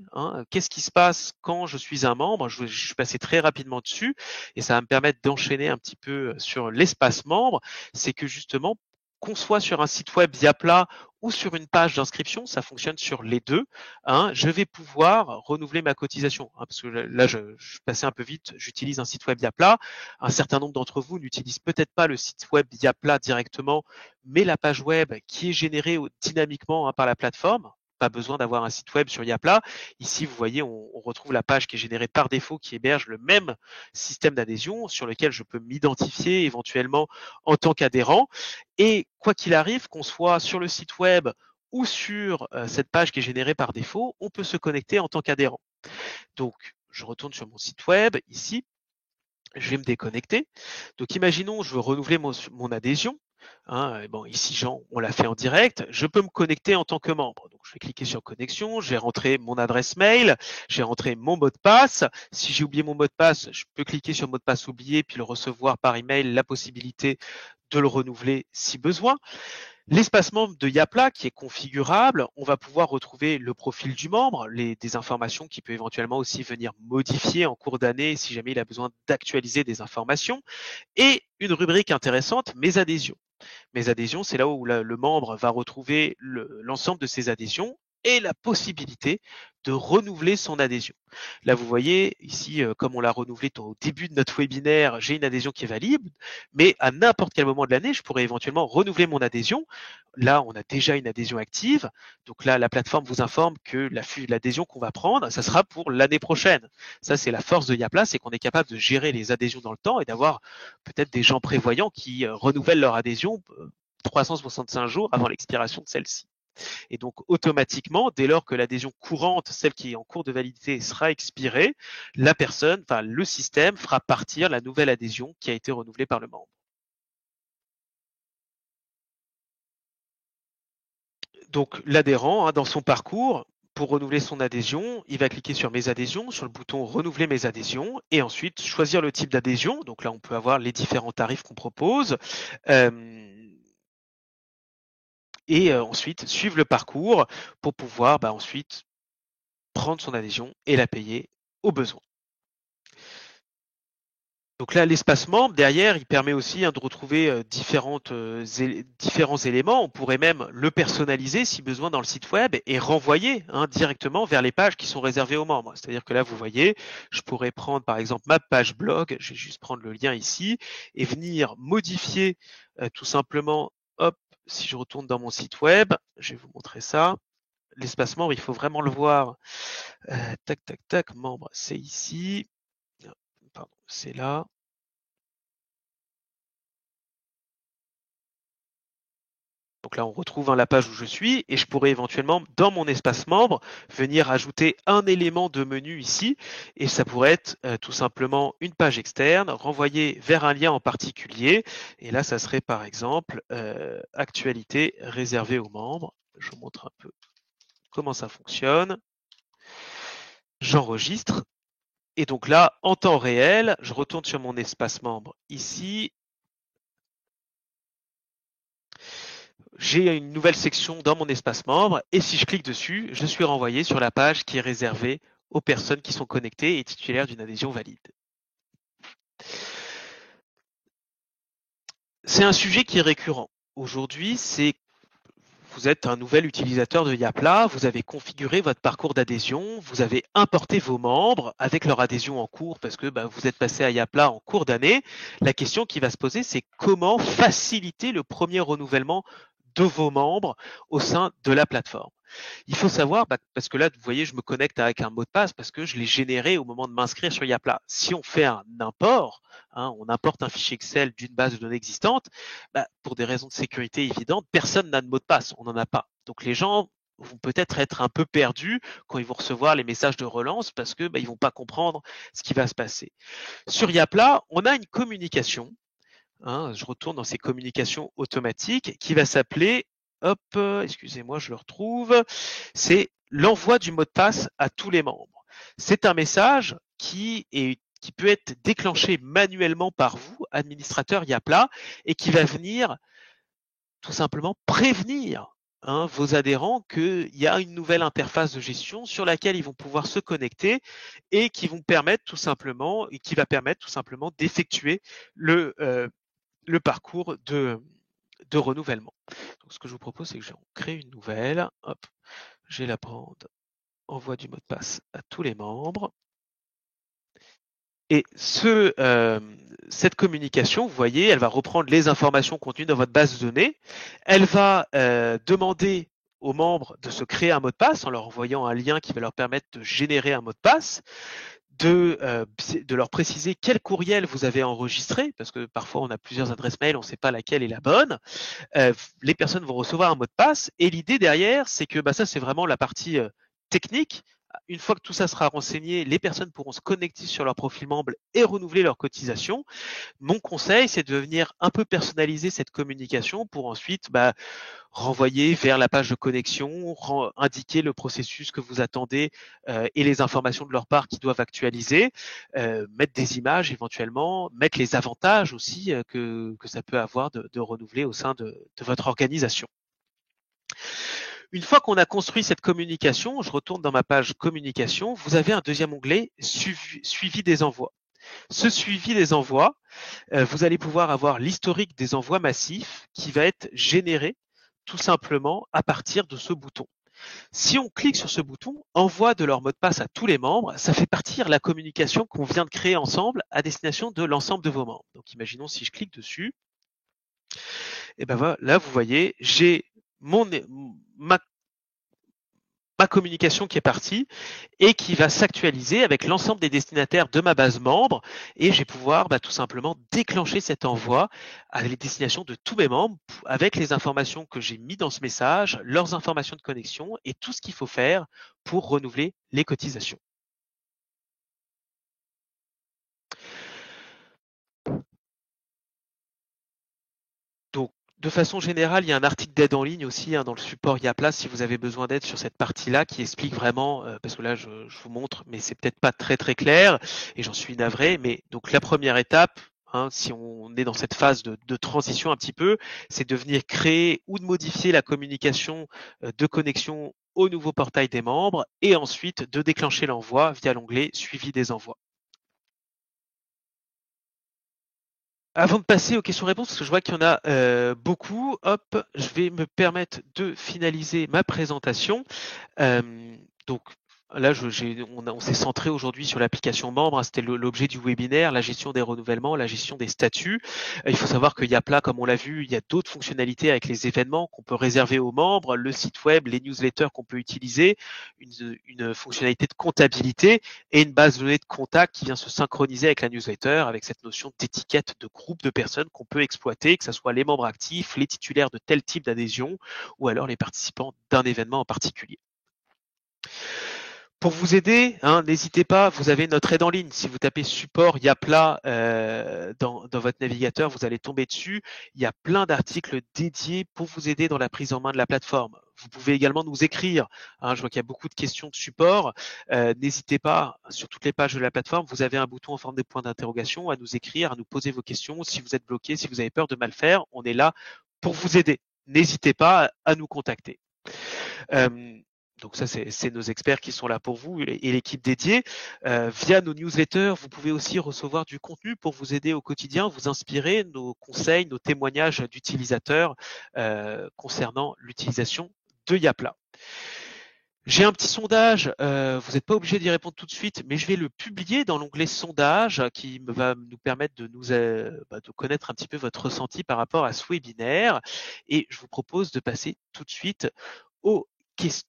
qu'est-ce qui se passe quand je suis un membre. Je suis passé très rapidement dessus et ça va me permettre d'enchaîner un petit peu sur l'espace membre. C'est que justement, qu'on soit sur un site web Yapla ou sur une page d'inscription, ça fonctionne sur les deux. Je vais pouvoir renouveler ma cotisation. Parce que là, je passais un peu vite, j'utilise un site web Yapla. Un certain nombre d'entre vous n'utilisent peut-être pas le site web Yapla directement, mais la page web qui est générée dynamiquement par la plateforme. Pas besoin d'avoir un site web sur Yapla. Ici, vous voyez, on retrouve la page qui est générée par défaut, qui héberge le même système d'adhésion sur lequel je peux m'identifier éventuellement en tant qu'adhérent. Et quoi qu'il arrive, qu'on soit sur le site web ou sur cette page qui est générée par défaut, on peut se connecter en tant qu'adhérent. Donc, je retourne sur mon site web ici. Je vais me déconnecter. Donc, imaginons, je veux renouveler mon adhésion. Ici, Jean, on l'a fait en direct. Je peux me connecter en tant que membre. Donc, je vais cliquer sur connexion. Je vais rentrer mon adresse mail. Je vais rentrer mon mot de passe. Si j'ai oublié mon mot de passe, je peux cliquer sur mot de passe oublié puis le recevoir par email, la possibilité de le renouveler si besoin. L'espace membre de Yapla qui est configurable, on va pouvoir retrouver le profil du membre, des informations qu'il peut éventuellement aussi venir modifier en cours d'année si jamais il a besoin d'actualiser des informations, et une rubrique intéressante, mes adhésions. Mes adhésions, c'est là où le membre va retrouver l'ensemble de ses adhésions et la possibilité de renouveler son adhésion. Là, vous voyez ici, comme on l'a renouvelé au début de notre webinaire, j'ai une adhésion qui est valide, mais à n'importe quel moment de l'année, je pourrais éventuellement renouveler mon adhésion. Là, on a déjà une adhésion active. Donc là, la plateforme vous informe que l'adhésion qu'on va prendre, ça sera pour l'année prochaine. Ça, c'est la force de Yapla, c'est qu'on est capable de gérer les adhésions dans le temps et d'avoir peut-être des gens prévoyants qui renouvellent leur adhésion 365 jours avant l'expiration de celle-ci. Et donc, automatiquement, dès lors que l'adhésion courante, celle qui est en cours de validité, sera expirée, le système fera partir la nouvelle adhésion qui a été renouvelée par le membre. Donc, l'adhérent, dans son parcours, pour renouveler son adhésion, il va cliquer sur mes adhésions, sur le bouton renouveler mes adhésions, et ensuite choisir le type d'adhésion. Donc là, on peut avoir les différents tarifs qu'on propose. Et ensuite suivre le parcours pour pouvoir ensuite prendre son adhésion et la payer au besoin. Donc là, l'espace membre, derrière, il permet aussi de retrouver différents éléments. On pourrait même le personnaliser si besoin dans le site web et renvoyer directement vers les pages qui sont réservées aux membres. C'est-à-dire que là, vous voyez, je pourrais prendre par exemple ma page blog, je vais juste prendre le lien ici et venir modifier tout simplement, hop, si je retourne dans mon site web, je vais vous montrer ça. L'espace membre, il faut vraiment le voir. Tac, tac, tac, membre, c'est ici. Pardon, c'est là. Donc là, on retrouve la page où je suis et je pourrais éventuellement, dans mon espace membre, venir ajouter un élément de menu ici et ça pourrait être tout simplement une page externe renvoyée vers un lien en particulier. Et là, ça serait par exemple actualité réservée aux membres. Je vous montre un peu comment ça fonctionne. J'enregistre. Et donc là, en temps réel, je retourne sur mon espace membre ici. J'ai une nouvelle section dans mon espace membre et si je clique dessus, je suis renvoyé sur la page qui est réservée aux personnes qui sont connectées et titulaires d'une adhésion valide. C'est un sujet qui est récurrent. Aujourd'hui, vous êtes un nouvel utilisateur de Yapla, vous avez configuré votre parcours d'adhésion, vous avez importé vos membres avec leur adhésion en cours parce que vous êtes passé à Yapla en cours d'année. La question qui va se poser, c'est comment faciliter le premier renouvellement de vos membres au sein de la plateforme. Il faut savoir, parce que là, vous voyez, je me connecte avec un mot de passe parce que je l'ai généré au moment de m'inscrire sur Yapla. Si on fait un import, on importe un fichier Excel d'une base de données existante, pour des raisons de sécurité évidentes, personne n'a de mot de passe, on n'en a pas. Donc les gens vont peut-être être un peu perdus quand ils vont recevoir les messages de relance parce que ils vont pas comprendre ce qui va se passer. Sur Yapla, on a une communication. Je retourne dans ces communications automatiques qui va s'appeler, excusez-moi, je le retrouve, c'est l'envoi du mot de passe à tous les membres. C'est un message qui peut être déclenché manuellement par vous, administrateur Yapla, et qui va venir tout simplement prévenir vos adhérents qu'il y a une nouvelle interface de gestion sur laquelle ils vont pouvoir se connecter et qui va permettre tout simplement d'effectuer le parcours de renouvellement. Donc, ce que je vous propose, c'est que je crée une nouvelle. Hop, j'ai la bande envoi du mot de passe à tous les membres. Et cette communication, vous voyez, elle va reprendre les informations contenues dans votre base de données. Elle va demander aux membres de se créer un mot de passe en leur envoyant un lien qui va leur permettre de générer un mot de passe. De leur préciser quel courriel vous avez enregistré, parce que parfois on a plusieurs adresses mail, on ne sait pas laquelle est la bonne. Les personnes vont recevoir un mot de passe et l'idée derrière, c'est que ça c'est vraiment la partie technique. Une fois que tout ça sera renseigné, les personnes pourront se connecter sur leur profil membre et renouveler leur cotisation. Mon conseil, c'est de venir un peu personnaliser cette communication pour ensuite renvoyer vers la page de connexion, indiquer le processus que vous attendez et les informations de leur part qu'ils doivent actualiser, mettre des images éventuellement, mettre les avantages aussi que ça peut avoir de renouveler au sein de votre organisation. Une fois qu'on a construit cette communication, je retourne dans ma page communication, vous avez un deuxième onglet suivi des envois. Ce suivi des envois, vous allez pouvoir avoir l'historique des envois massifs qui va être généré tout simplement à partir de ce bouton. Si on clique sur ce bouton, envoi de leur mot de passe à tous les membres, ça fait partir la communication qu'on vient de créer ensemble à destination de l'ensemble de vos membres. Donc imaginons si je clique dessus, et ben voilà, là vous voyez, j'ai ma communication qui est partie et qui va s'actualiser avec l'ensemble des destinataires de ma base membre et je vais pouvoir tout simplement déclencher cet envoi à les destinations de tous mes membres avec les informations que j'ai mis dans ce message, leurs informations de connexion et tout ce qu'il faut faire pour renouveler les cotisations. Donc, de façon générale, il y a un article d'aide en ligne aussi dans le support Yapla si vous avez besoin d'aide sur cette partie-là qui explique vraiment, parce que là je vous montre, mais c'est peut-être pas très très clair et j'en suis navré. Mais donc la première étape, si on est dans cette phase de transition un petit peu, c'est de venir créer ou de modifier la communication de connexion au nouveau portail des membres et ensuite de déclencher l'envoi via l'onglet suivi des envois. Avant de passer aux questions-réponses, parce que je vois qu'il y en a beaucoup, hop, je vais me permettre de finaliser ma présentation. Donc là, on s'est centré aujourd'hui sur l'application membre, c'était l'objet du webinaire, la gestion des renouvellements, la gestion des statuts. Il faut savoir qu'il y a Yapla, comme on l'a vu, il y a d'autres fonctionnalités avec les événements qu'on peut réserver aux membres, le site web, les newsletters qu'on peut utiliser, une fonctionnalité de comptabilité et une base de données de contact qui vient se synchroniser avec la newsletter, avec cette notion d'étiquette de groupe de personnes qu'on peut exploiter, que ce soit les membres actifs, les titulaires de tel type d'adhésion ou alors les participants d'un événement en particulier. Pour vous aider, n'hésitez pas, vous avez notre aide en ligne. Si vous tapez support Yapla dans votre navigateur, vous allez tomber dessus. Il y a plein d'articles dédiés pour vous aider dans la prise en main de la plateforme. Vous pouvez également nous écrire. Je vois qu'il y a beaucoup de questions de support. N'hésitez pas, sur toutes les pages de la plateforme, vous avez un bouton en forme de point d'interrogation à nous écrire, à nous poser vos questions. Si vous êtes bloqué, si vous avez peur de mal faire, on est là pour vous aider. N'hésitez pas à nous contacter. Donc ça, c'est nos experts qui sont là pour vous et l'équipe dédiée. Via nos newsletters, vous pouvez aussi recevoir du contenu pour vous aider au quotidien, vous inspirer, nos conseils, nos témoignages d'utilisateurs concernant l'utilisation de Yapla. J'ai un petit sondage, vous n'êtes pas obligé d'y répondre tout de suite, mais je vais le publier dans l'onglet sondage qui va nous permettre de de connaître un petit peu votre ressenti par rapport à ce webinaire. Et je vous propose de passer tout de suite aux questions.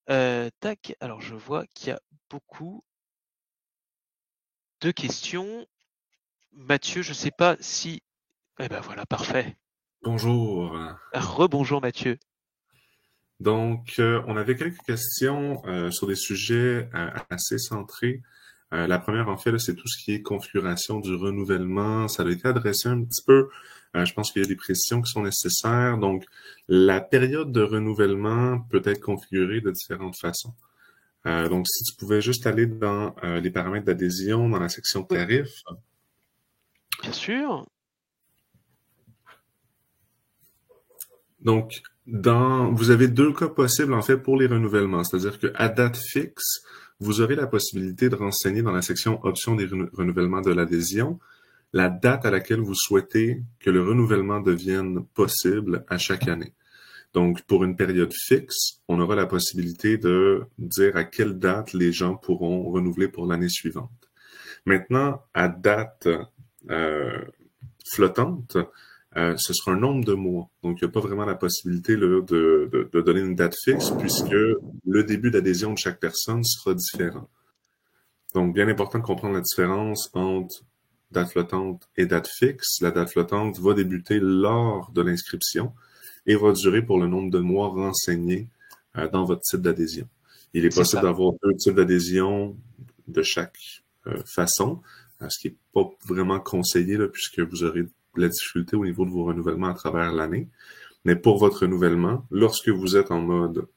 Tac, alors je vois qu'il y a beaucoup de questions. Mathieu, je ne sais pas si... Eh ben voilà, parfait. Bonjour. Rebonjour Mathieu. Donc, on avait quelques questions sur des sujets assez centrés. La première, en fait, là, c'est tout ce qui est configuration du renouvellement. Ça a été adressé un petit peu. Je pense qu'il y a des précisions qui sont nécessaires. Donc, la période de renouvellement peut être configurée de différentes façons. Donc, si tu pouvais juste aller dans les paramètres d'adhésion, dans la section tarifs. Bien sûr. Donc, vous avez deux cas possibles, en fait, pour les renouvellements. C'est-à-dire qu'à date fixe, vous aurez la possibilité de renseigner dans la section options des renouvellements de l'adhésion la date à laquelle vous souhaitez que le renouvellement devienne possible à chaque année. Donc, pour une période fixe, on aura la possibilité de dire à quelle date les gens pourront renouveler pour l'année suivante. Maintenant, à date flottante, ce sera un nombre de mois. Donc, il n'y a pas vraiment la possibilité là, de donner une date fixe puisque le début d'adhésion de chaque personne sera différent. Donc, bien important de comprendre la différence entre date flottante et date fixe. La date flottante va débuter lors de l'inscription et va durer pour le nombre de mois renseignés dans votre type d'adhésion. Il est possible d'avoir deux types d'adhésion de chaque façon, ce qui n'est pas vraiment conseillé là, puisque vous aurez de la difficulté au niveau de vos renouvellements à travers l'année. Mais pour votre renouvellement, lorsque vous êtes en mode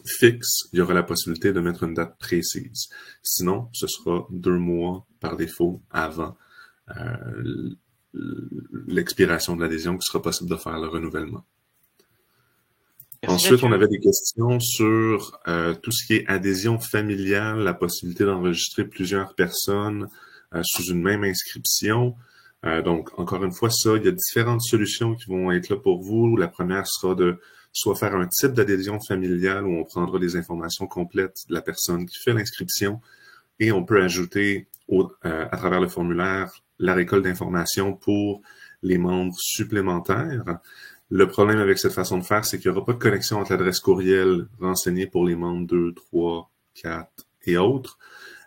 fixe, il y aura la possibilité de mettre une date précise. Sinon, ce sera 2 mois par défaut avant l'expiration de l'adhésion qui sera possible de faire le renouvellement. Ensuite, on avait des questions sur tout ce qui est adhésion familiale, la possibilité d'enregistrer plusieurs personnes sous une même inscription. Donc, encore une fois, ça, il y a différentes solutions qui vont être là pour vous. La première sera de soit faire un type d'adhésion familiale où on prendra les informations complètes de la personne qui fait l'inscription et on peut ajouter à travers le formulaire la récolte d'informations pour les membres supplémentaires. Le problème avec cette façon de faire, c'est qu'il n'y aura pas de connexion entre l'adresse courriel renseignée pour les membres 2, 3, 4 et autres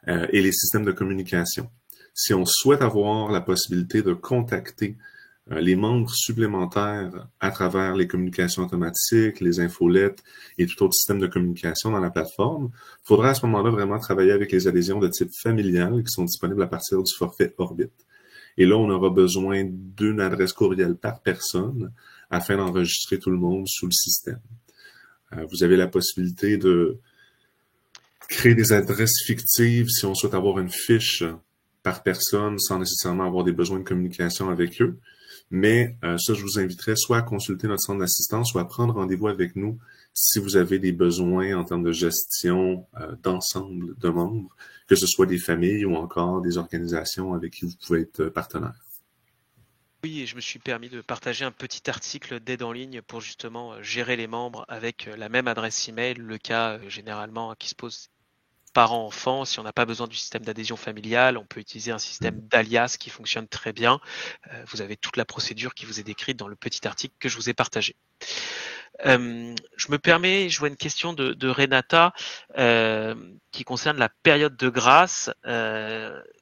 et les systèmes de communication. Si on souhaite avoir la possibilité de contacter les membres supplémentaires à travers les communications automatiques, les infolettes et tout autre système de communication dans la plateforme, il faudra à ce moment-là vraiment travailler avec les adhésions de type familial qui sont disponibles à partir du forfait Orbit. Et là, on aura besoin d'une adresse courriel par personne afin d'enregistrer tout le monde sous le système. Vous avez la possibilité de créer des adresses fictives si on souhaite avoir une fiche par personne sans nécessairement avoir des besoins de communication avec eux. Mais ça, je vous inviterais soit à consulter notre centre d'assistance, soit à prendre rendez-vous avec nous si vous avez des besoins en termes de gestion d'ensemble de membres, que ce soit des familles ou encore des organisations avec qui vous pouvez être partenaire. Oui, et je me suis permis de partager un petit article d'aide en ligne pour justement gérer les membres avec la même adresse email, le cas généralement qui se pose parents-enfants. Si on n'a pas besoin du système d'adhésion familiale, on peut utiliser un système d'alias qui fonctionne très bien. Vous avez toute la procédure qui vous est décrite dans le petit article que je vous ai partagé. Je me permets, je vois une question de Renata qui concerne la période de grâce.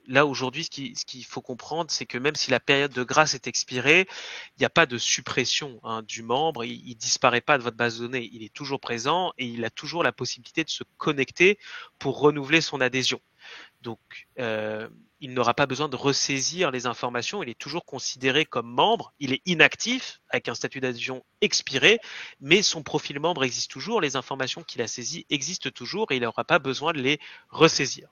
Là aujourd'hui, ce qu'il faut comprendre, c'est que même si la période de grâce est expirée, il n'y a pas de suppression du membre, il disparaît pas de votre base de données, il est toujours présent et il a toujours la possibilité de se connecter pour renouveler son adhésion. Donc, il n'aura pas besoin de ressaisir les informations, il est toujours considéré comme membre, il est inactif avec un statut d'adhésion expiré, mais son profil membre existe toujours, les informations qu'il a saisies existent toujours et il n'aura pas besoin de les ressaisir.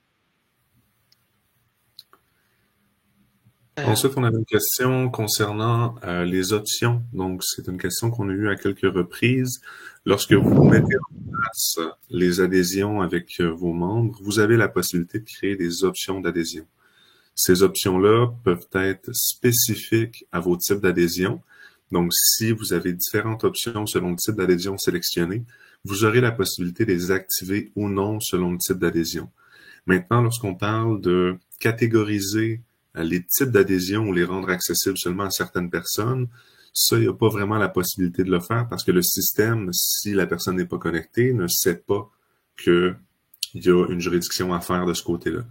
Ensuite, on avait une question concernant les options. Donc, c'est une question qu'on a eue à quelques reprises. Lorsque vous mettez en place les adhésions avec vos membres, vous avez la possibilité de créer des options d'adhésion. Ces options-là peuvent être spécifiques à vos types d'adhésion. Donc, si vous avez différentes options selon le type d'adhésion sélectionné, vous aurez la possibilité de les activer ou non selon le type d'adhésion. Maintenant, lorsqu'on parle de catégoriser les types d'adhésion ou les rendre accessibles seulement à certaines personnes, ça, il n'y a pas vraiment la possibilité de le faire parce que le système, si la personne n'est pas connectée, ne sait pas qu'il y a une juridiction à faire de ce côté-là.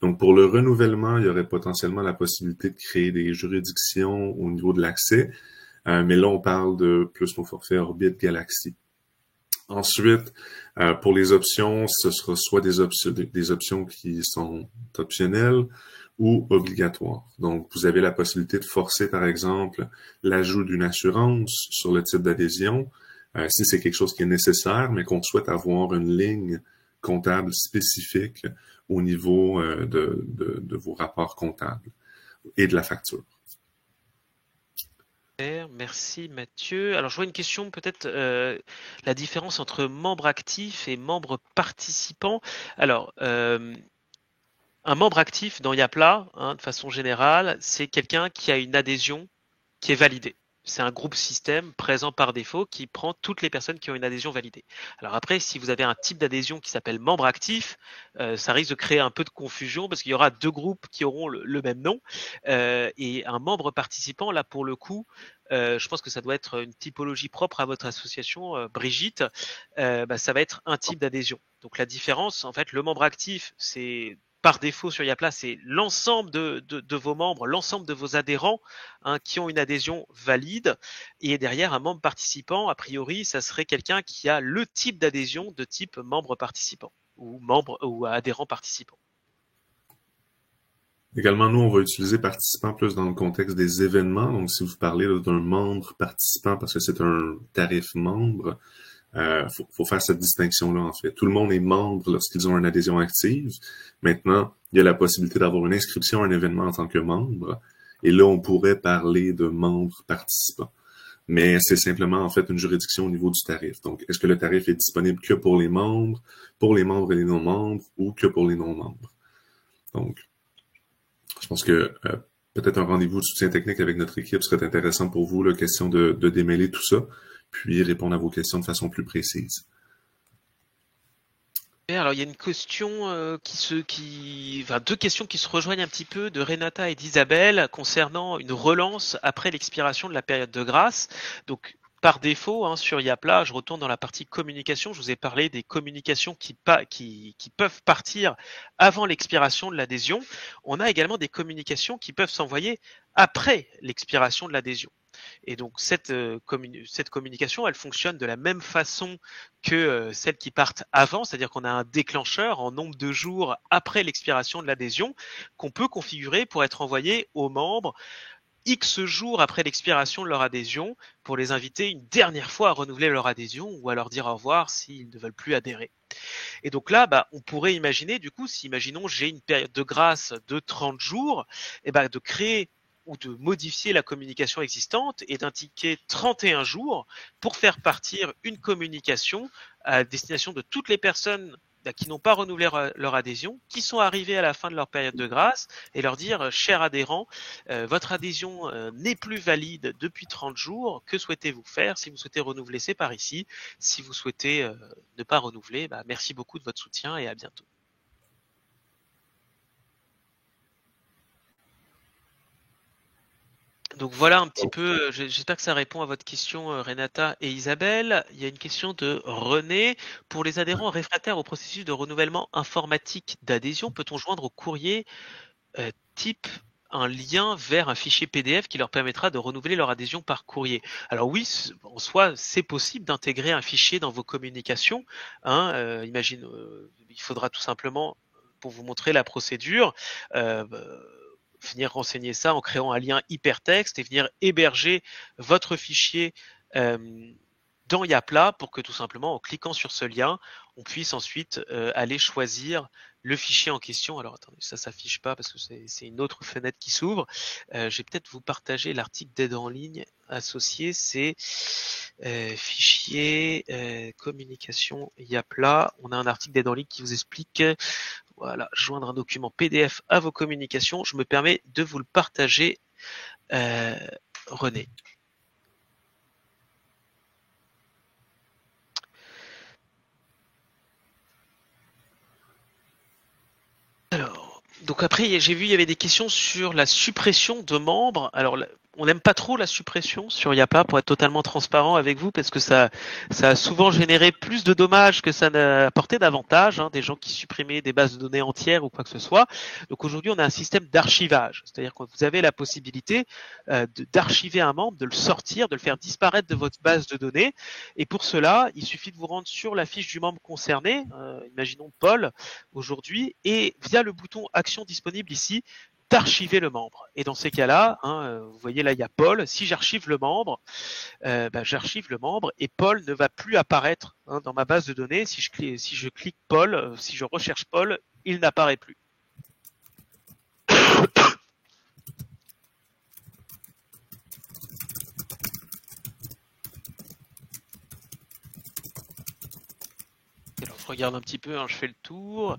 Donc, pour le renouvellement, il y aurait potentiellement la possibilité de créer des juridictions au niveau de l'accès, mais là, on parle de plus nos forfaits Orbit Galaxy. Ensuite, pour les options, ce sera soit des options qui sont optionnelles ou obligatoires. Donc, vous avez la possibilité de forcer, par exemple, l'ajout d'une assurance sur le type d'adhésion, si c'est quelque chose qui est nécessaire, mais qu'on souhaite avoir une ligne comptable spécifique au niveau de vos rapports comptables et de la facture. Merci Mathieu. Alors je vois une question peut-être la différence entre membre actif et membre participant. Alors un membre actif dans Yapla, de façon générale, c'est quelqu'un qui a une adhésion qui est validée. C'est un groupe système présent par défaut qui prend toutes les personnes qui ont une adhésion validée. Alors après, si vous avez un type d'adhésion qui s'appelle membre actif, ça risque de créer un peu de confusion parce qu'il y aura deux groupes qui auront le même nom. Et un membre participant, là pour le coup, je pense que ça doit être une typologie propre à votre association, Brigitte, ça va être un type d'adhésion. Donc la différence, en fait, le membre actif, c'est par défaut sur Yapla, c'est l'ensemble de vos membres, l'ensemble de vos adhérents qui ont une adhésion valide. Et derrière, un membre participant, a priori, ça serait quelqu'un qui a le type d'adhésion de type membre participant ou membre ou adhérent participant. Également, nous, on va utiliser participant plus dans le contexte des événements. Donc, si vous parlez d'un membre participant parce que c'est un tarif membre, faut faire cette distinction-là, en fait. Tout le monde est membre lorsqu'ils ont une adhésion active. Maintenant, il y a la possibilité d'avoir une inscription à un événement en tant que membre. Et là, on pourrait parler de membre participant. Mais c'est simplement, en fait, une juridiction au niveau du tarif. Donc, est-ce que le tarif est disponible que pour les membres et les non-membres, ou que pour les non-membres? Donc, je pense que peut-être un rendez-vous de soutien technique avec notre équipe serait intéressant pour vous, la question de démêler tout ça, puis répondre à vos questions de façon plus précise. Alors, il y a une question enfin, deux questions qui se rejoignent un petit peu de Renata et d'Isabelle concernant une relance après l'expiration de la période de grâce. Donc, par défaut, hein, sur Yapla, je retourne dans la partie communication. Je vous ai parlé des communications qui peuvent partir avant l'expiration de l'adhésion. On a également des communications qui peuvent s'envoyer après l'expiration de l'adhésion. Et donc cette communication, elle fonctionne de la même façon que celles qui partent avant, c'est-à-dire qu'on a un déclencheur en nombre de jours après l'expiration de l'adhésion qu'on peut configurer pour être envoyé aux membres X jours après l'expiration de leur adhésion pour les inviter une dernière fois à renouveler leur adhésion ou à leur dire au revoir s'ils ne veulent plus adhérer. Et donc là, on pourrait imaginer, du coup, si imaginons j'ai une période de grâce de 30 jours, de créer ou de modifier la communication existante et d'indiquer 31 jours pour faire partir une communication à destination de toutes les personnes qui n'ont pas renouvelé leur adhésion, qui sont arrivés à la fin de leur période de grâce, et leur dire, chers adhérents, votre adhésion n'est plus valide depuis 30 jours, que souhaitez-vous faire? Si vous souhaitez renouveler, c'est par ici. Si vous souhaitez ne pas renouveler, merci beaucoup de votre soutien et à bientôt. Donc voilà un petit peu, j'espère que ça répond à votre question Renata et Isabelle. Il y a une question de René. Pour les adhérents réfractaires au processus de renouvellement informatique d'adhésion, peut-on joindre au courrier type un lien vers un fichier PDF qui leur permettra de renouveler leur adhésion par courrier? Alors oui, en soi, c'est possible d'intégrer un fichier dans vos communications. Imagine, il faudra tout simplement, pour vous montrer la procédure, venir renseigner ça en créant un lien hypertexte et venir héberger votre fichier dans Yapla pour que tout simplement en cliquant sur ce lien, on puisse ensuite aller choisir le fichier en question. Alors attendez, ça s'affiche pas parce que c'est une autre fenêtre qui s'ouvre. Je vais peut-être vous partager l'article d'aide en ligne associé, c'est fichier communication Yapla. On a un article d'aide en ligne qui vous explique voilà, joindre un document PDF à vos communications. Je me permets de vous le partager, René. Alors, donc après, j'ai vu, il y avait des questions sur la suppression de membres. Alors, on n'aime pas trop la suppression sur Yapla, pour être totalement transparent avec vous, parce que ça a souvent généré plus de dommages que ça n'a apporté d'avantages, des gens qui supprimaient des bases de données entières ou quoi que ce soit. Donc aujourd'hui, on a un système d'archivage, c'est-à-dire que vous avez la possibilité d'archiver un membre, de le sortir, de le faire disparaître de votre base de données. Et pour cela, il suffit de vous rendre sur la fiche du membre concerné, imaginons Paul aujourd'hui, et via le bouton Action disponible ici, d'archiver le membre. Et dans ces cas-là, vous voyez là, il y a Paul. Si j'archive le membre, j'archive le membre et Paul ne va plus apparaître dans ma base de données. Si je clique Paul, si je recherche Paul, il n'apparaît plus. Alors, je regarde un petit peu, je fais le tour.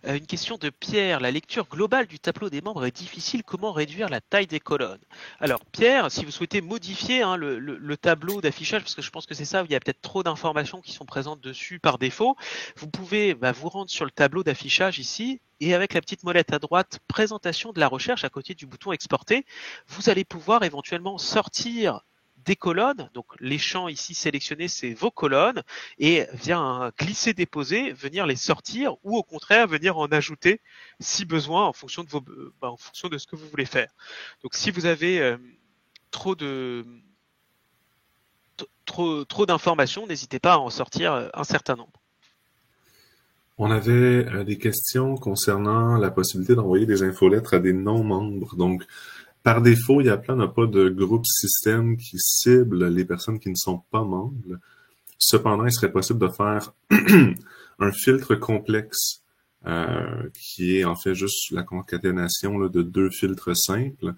Une question de Pierre. La lecture globale du tableau des membres est difficile. Comment réduire la taille des colonnes? Alors Pierre, si vous souhaitez modifier le tableau d'affichage, parce que je pense que c'est ça où il y a peut-être trop d'informations qui sont présentes dessus par défaut, vous pouvez vous rendre sur le tableau d'affichage ici et avec la petite molette à droite, présentation de la recherche à côté du bouton exporter, vous allez pouvoir éventuellement sortir des colonnes, donc les champs ici sélectionnés, c'est vos colonnes, et via un glisser-déposer, venir les sortir, ou au contraire, venir en ajouter si besoin, en fonction de en fonction de ce que vous voulez faire. Donc si vous avez trop d'informations, n'hésitez pas à en sortir un certain nombre. On avait des questions concernant la possibilité d'envoyer des infolettres à des non-membres. Donc, par défaut, Yapla n'a pas de groupe système qui cible les personnes qui ne sont pas membres. Cependant, il serait possible de faire un filtre complexe qui est en fait juste la concaténation de deux filtres simples.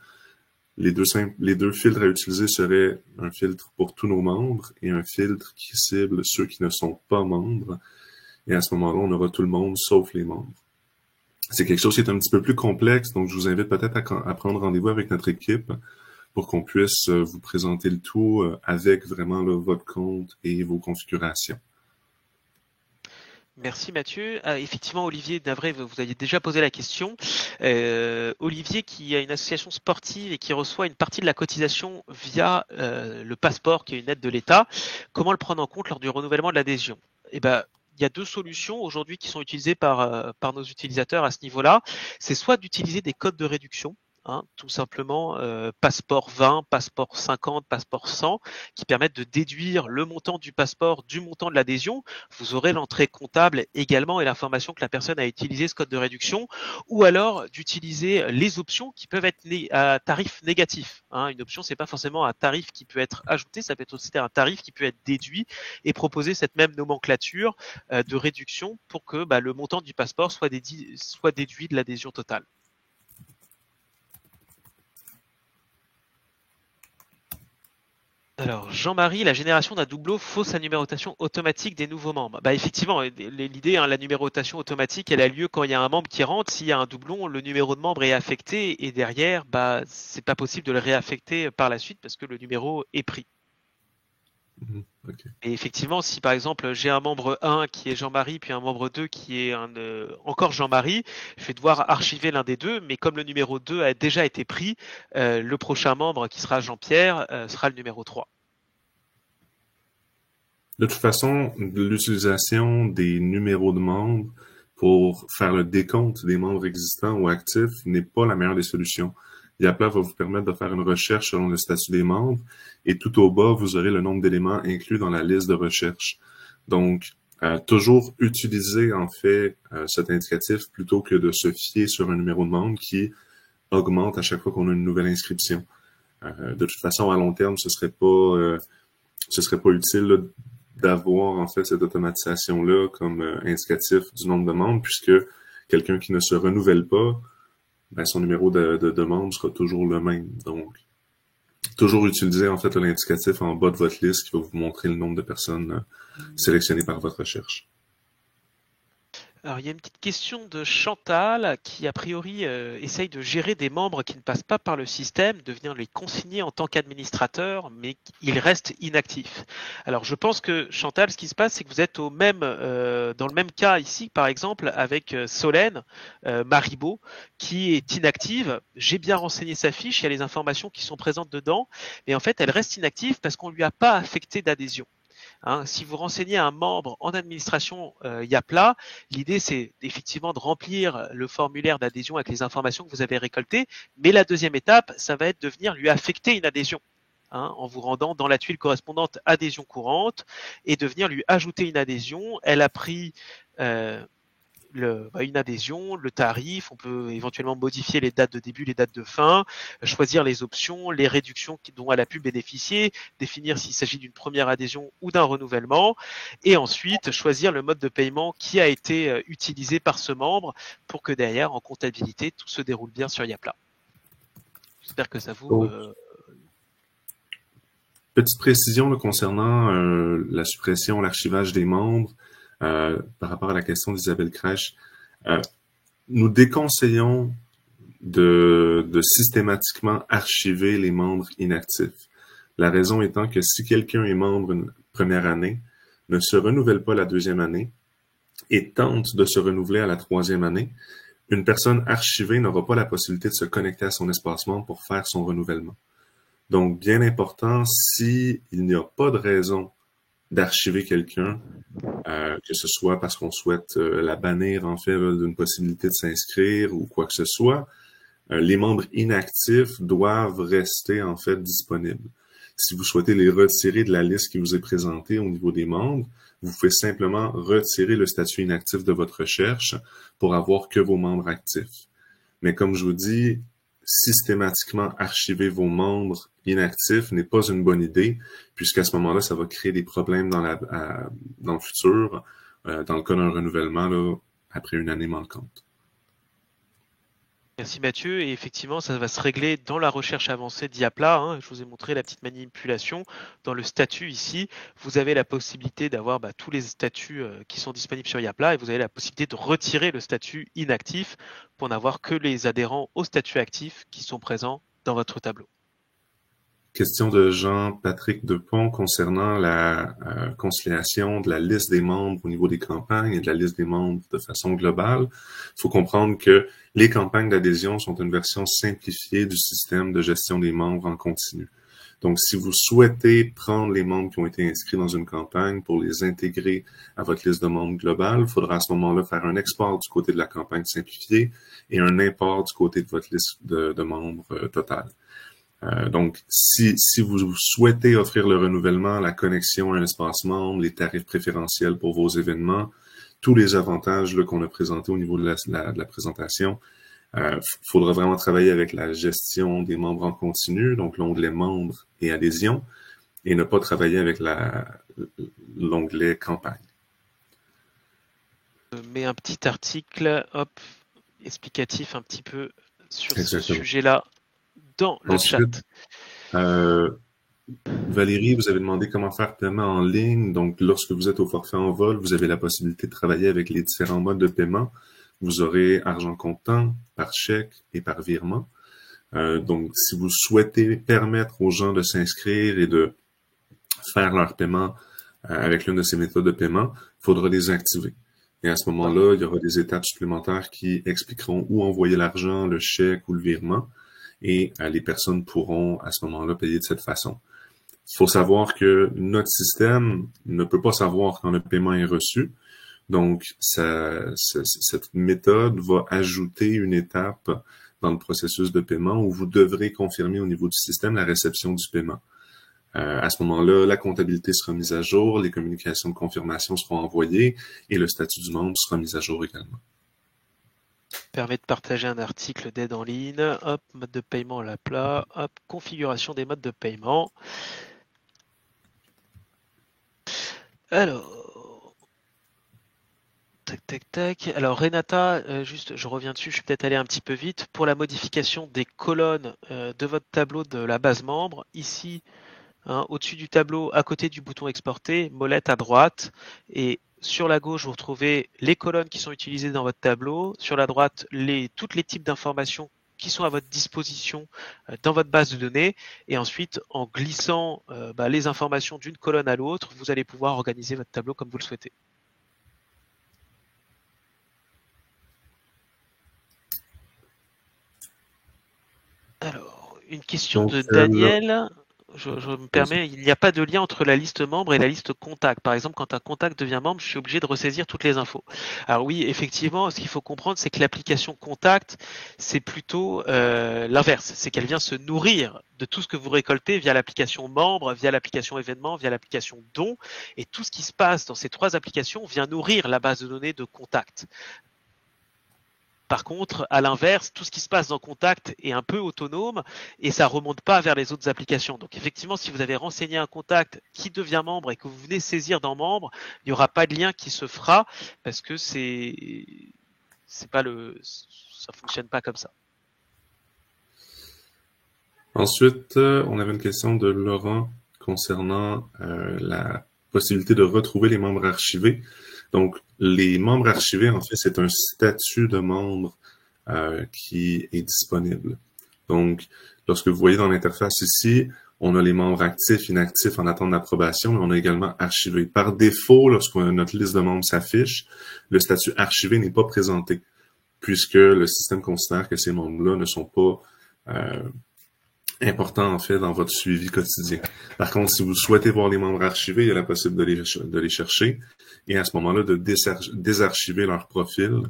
Les deux filtres à utiliser seraient un filtre pour tous nos membres et un filtre qui cible ceux qui ne sont pas membres. Et à ce moment-là, on aura tout le monde sauf les membres. C'est quelque chose qui est un petit peu plus complexe, donc je vous invite peut-être à prendre rendez-vous avec notre équipe pour qu'on puisse vous présenter le tout avec vraiment là, votre compte et vos configurations. Merci Mathieu. Ah, effectivement, Olivier Navré, vous aviez déjà posé la question. Olivier qui a une association sportive et qui reçoit une partie de la cotisation via le passeport, qui est une aide de l'État, comment le prendre en compte lors du renouvellement de l'adhésion? Eh ben, il y a deux solutions aujourd'hui qui sont utilisées par nos utilisateurs à ce niveau-là. C'est soit d'utiliser des codes de réduction, hein, tout simplement passeport 20, passeport 50, passeport 100, qui permettent de déduire le montant du passeport du montant de l'adhésion. Vous aurez l'entrée comptable également et l'information que la personne a utilisé ce code de réduction, ou alors d'utiliser les options qui peuvent être à tarif négatif. Hein. Une option, c'est pas forcément un tarif qui peut être ajouté, ça peut être aussi un tarif qui peut être déduit et proposer cette même nomenclature de réduction pour que le montant du passeport soit déduit de l'adhésion totale. Alors, Jean-Marie, la génération d'un doublot fausse la numérotation automatique des nouveaux membres. Effectivement, l'idée, la numérotation automatique, elle a lieu quand il y a un membre qui rentre. S'il y a un doublon, le numéro de membre est affecté et derrière, c'est pas possible de le réaffecter par la suite parce que le numéro est pris. Okay. Et effectivement, si par exemple j'ai un membre 1 qui est Jean-Marie, puis un membre 2 qui est encore Jean-Marie, je vais devoir archiver l'un des deux, mais comme le numéro 2 a déjà été pris, le prochain membre qui sera Jean-Pierre sera le numéro 3. De toute façon, l'utilisation des numéros de membres pour faire le décompte des membres existants ou actifs n'est pas la meilleure des solutions. Yapla va vous permettre de faire une recherche selon le statut des membres et tout au bas, vous aurez le nombre d'éléments inclus dans la liste de recherche. Donc, toujours utiliser en fait cet indicatif plutôt que de se fier sur un numéro de membre qui augmente à chaque fois qu'on a une nouvelle inscription. De toute façon, à long terme, ce serait pas utile d'avoir en fait cette automatisation-là comme indicatif du nombre de membres, puisque quelqu'un qui ne se renouvelle pas, son numéro de membre sera toujours le même. Donc, toujours utiliser en fait l'indicatif en bas de votre liste qui va vous montrer le nombre de personnes sélectionnées par votre recherche. Alors, il y a une petite question de Chantal qui, a priori, essaye de gérer des membres qui ne passent pas par le système, de venir les consigner en tant qu'administrateur, mais ils restent inactifs. Alors, je pense que, Chantal, ce qui se passe, c'est que vous êtes dans le même cas ici, par exemple, avec Solène Maribaud, qui est inactive. J'ai bien renseigné sa fiche, il y a les informations qui sont présentes dedans, mais en fait, elle reste inactive parce qu'on ne lui a pas affecté d'adhésion. Hein, si vous renseignez un membre en administration Yapla, l'idée c'est effectivement de remplir le formulaire d'adhésion avec les informations que vous avez récoltées, mais la deuxième étape, ça va être de venir lui affecter une adhésion. Hein, en vous rendant dans la tuile correspondante adhésion courante et de venir lui ajouter une adhésion. Elle a pris une adhésion, le tarif, on peut éventuellement modifier les dates de début, les dates de fin, choisir les options, les réductions dont elle a pu bénéficier, définir s'il s'agit d'une première adhésion ou d'un renouvellement, et ensuite choisir le mode de paiement qui a été utilisé par ce membre pour que derrière, en comptabilité, tout se déroule bien sur Yapla. J'espère que ça vous... Petite précision là, concernant la suppression, l'archivage des membres. Par rapport à la question d'Isabelle Crèche, nous déconseillons de systématiquement archiver les membres inactifs. La raison étant que si quelqu'un est membre une première année, ne se renouvelle pas la deuxième année et tente de se renouveler à la troisième année, une personne archivée n'aura pas la possibilité de se connecter à son espace membre pour faire son renouvellement. Donc, bien important, s'il n'y a pas de raison d'archiver quelqu'un, que ce soit parce qu'on souhaite la bannir en fait d'une possibilité de s'inscrire ou quoi que ce soit, les membres inactifs doivent rester en fait disponibles. Si vous souhaitez les retirer de la liste qui vous est présentée au niveau des membres, vous pouvez simplement retirer le statut inactif de votre recherche pour avoir que vos membres actifs. Mais comme je vous dis, systématiquement archiver vos membres inactifs n'est pas une bonne idée, puisqu'à ce moment-là, ça va créer des problèmes dans le futur, dans le cas d'un renouvellement là, après une année manquante. Merci Mathieu. Et effectivement, ça va se régler dans la recherche avancée d'IAPLA, hein. Je vous ai montré la petite manipulation. Dans le statut ici, vous avez la possibilité d'avoir tous les statuts qui sont disponibles sur IAPLA et vous avez la possibilité de retirer le statut inactif pour n'avoir que les adhérents au statut actif qui sont présents dans votre tableau. Question de Jean-Patrick Depont concernant la conciliation de la liste des membres au niveau des campagnes et de la liste des membres de façon globale. Il faut comprendre que les campagnes d'adhésion sont une version simplifiée du système de gestion des membres en continu. Donc, si vous souhaitez prendre les membres qui ont été inscrits dans une campagne pour les intégrer à votre liste de membres globale, il faudra à ce moment-là faire un export du côté de la campagne simplifiée et un import du côté de votre liste de membres totale. Donc, si vous souhaitez offrir le renouvellement, la connexion à un espace membre, les tarifs préférentiels pour vos événements, tous les avantages qu'on a présentés au niveau de la présentation, faudra vraiment travailler avec la gestion des membres en continu, donc l'onglet membres et adhésion, et ne pas travailler avec l'onglet campagne. Je mets un petit article, explicatif un petit peu sur ce sujet-là dans le chat. Valérie, vous avez demandé comment faire paiement en ligne. Donc, lorsque vous êtes au forfait en vol, vous avez la possibilité de travailler avec les différents modes de paiement. Vous aurez argent comptant, par chèque et par virement. Donc, si vous souhaitez permettre aux gens de s'inscrire et de faire leur paiement avec l'une de ces méthodes de paiement, il faudra les activer. Et à ce moment-là, il y aura des étapes supplémentaires qui expliqueront où envoyer l'argent, le chèque ou le virement. Et les personnes pourront à ce moment-là payer de cette façon. Il faut savoir que notre système ne peut pas savoir quand le paiement est reçu. Donc, cette méthode va ajouter une étape dans le processus de paiement où vous devrez confirmer au niveau du système la réception du paiement. À ce moment-là, la comptabilité sera mise à jour, les communications de confirmation seront envoyées et le statut du membre sera mis à jour également. Permet de partager un article d'aide en ligne, mode de paiement à la plat, configuration des modes de paiement. Alors, tac. Alors Renata, juste je reviens dessus, je suis peut-être allé un petit peu vite. Pour la modification des colonnes de votre tableau de la base membre, ici, au-dessus du tableau, à côté du bouton exporter, molette à droite, et sur la gauche, vous retrouvez les colonnes qui sont utilisées dans votre tableau. Sur la droite, tous les types d'informations qui sont à votre disposition dans votre base de données. Et ensuite, en glissant les informations d'une colonne à l'autre, vous allez pouvoir organiser votre tableau comme vous le souhaitez. Alors, une question de Daniel. Je me permets, il n'y a pas de lien entre la liste membre et la liste contact. Par exemple, quand un contact devient membre, je suis obligé de ressaisir toutes les infos. Alors oui, effectivement, ce qu'il faut comprendre, c'est que l'application contact, c'est plutôt l'inverse. C'est qu'elle vient se nourrir de tout ce que vous récoltez via l'application membre, via l'application événement, via l'application don. Et tout ce qui se passe dans ces trois applications vient nourrir la base de données de contact. Par contre, à l'inverse, tout ce qui se passe dans Contact est un peu autonome et ça remonte pas vers les autres applications. Donc effectivement, si vous avez renseigné un contact qui devient membre et que vous venez saisir dans membre, il n'y aura pas de lien qui se fera parce que ça fonctionne pas comme ça. Ensuite, on avait une question de Laurent concernant la possibilité de retrouver les membres archivés. Donc, les membres archivés, en fait, c'est un statut de membre qui est disponible. Donc, lorsque vous voyez dans l'interface ici, on a les membres actifs, inactifs en attente d'approbation, mais on a également archivé. Par défaut, lorsque notre liste de membres s'affiche, le statut archivé n'est pas présenté, puisque le système considère que ces membres-là ne sont pas importants, en fait, dans votre suivi quotidien. Par contre, si vous souhaitez voir les membres archivés, il y a la possibilité de les chercher et à ce moment-là, de désarchiver leur profil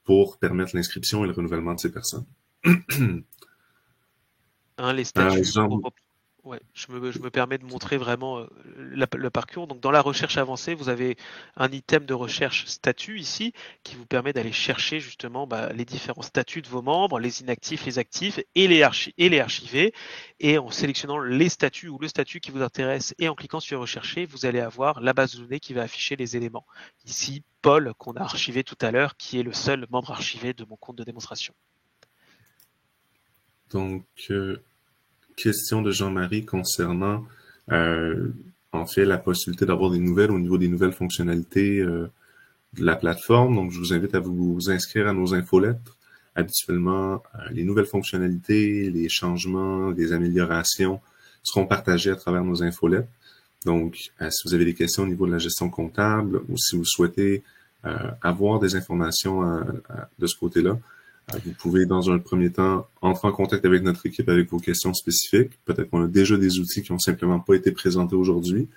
pour permettre l'inscription et le renouvellement de ces personnes. Les statuts, je me permets de montrer vraiment le parcours. Donc, dans la recherche avancée, vous avez un item de recherche statut ici qui vous permet d'aller chercher justement les différents statuts de vos membres, les inactifs, les actifs et les archiver. Et en sélectionnant les statuts ou le statut qui vous intéresse et en cliquant sur rechercher, vous allez avoir la base de données qui va afficher les éléments. Ici, Paul, qu'on a archivé tout à l'heure, qui est le seul membre archivé de mon compte de démonstration. Donc, question de Jean-Marie concernant, en fait, la possibilité d'avoir des nouvelles au niveau des nouvelles fonctionnalités de la plateforme. Donc, je vous invite à vous inscrire à nos infolettres. Habituellement, les nouvelles fonctionnalités, les changements, les améliorations seront partagés à travers nos infolettes. Donc, si vous avez des questions au niveau de la gestion comptable ou si vous souhaitez avoir des informations de ce côté-là, vous pouvez, dans un premier temps, entrer en contact avec notre équipe avec vos questions spécifiques. Peut-être qu'on a déjà des outils qui ont simplement pas été présentés aujourd'hui,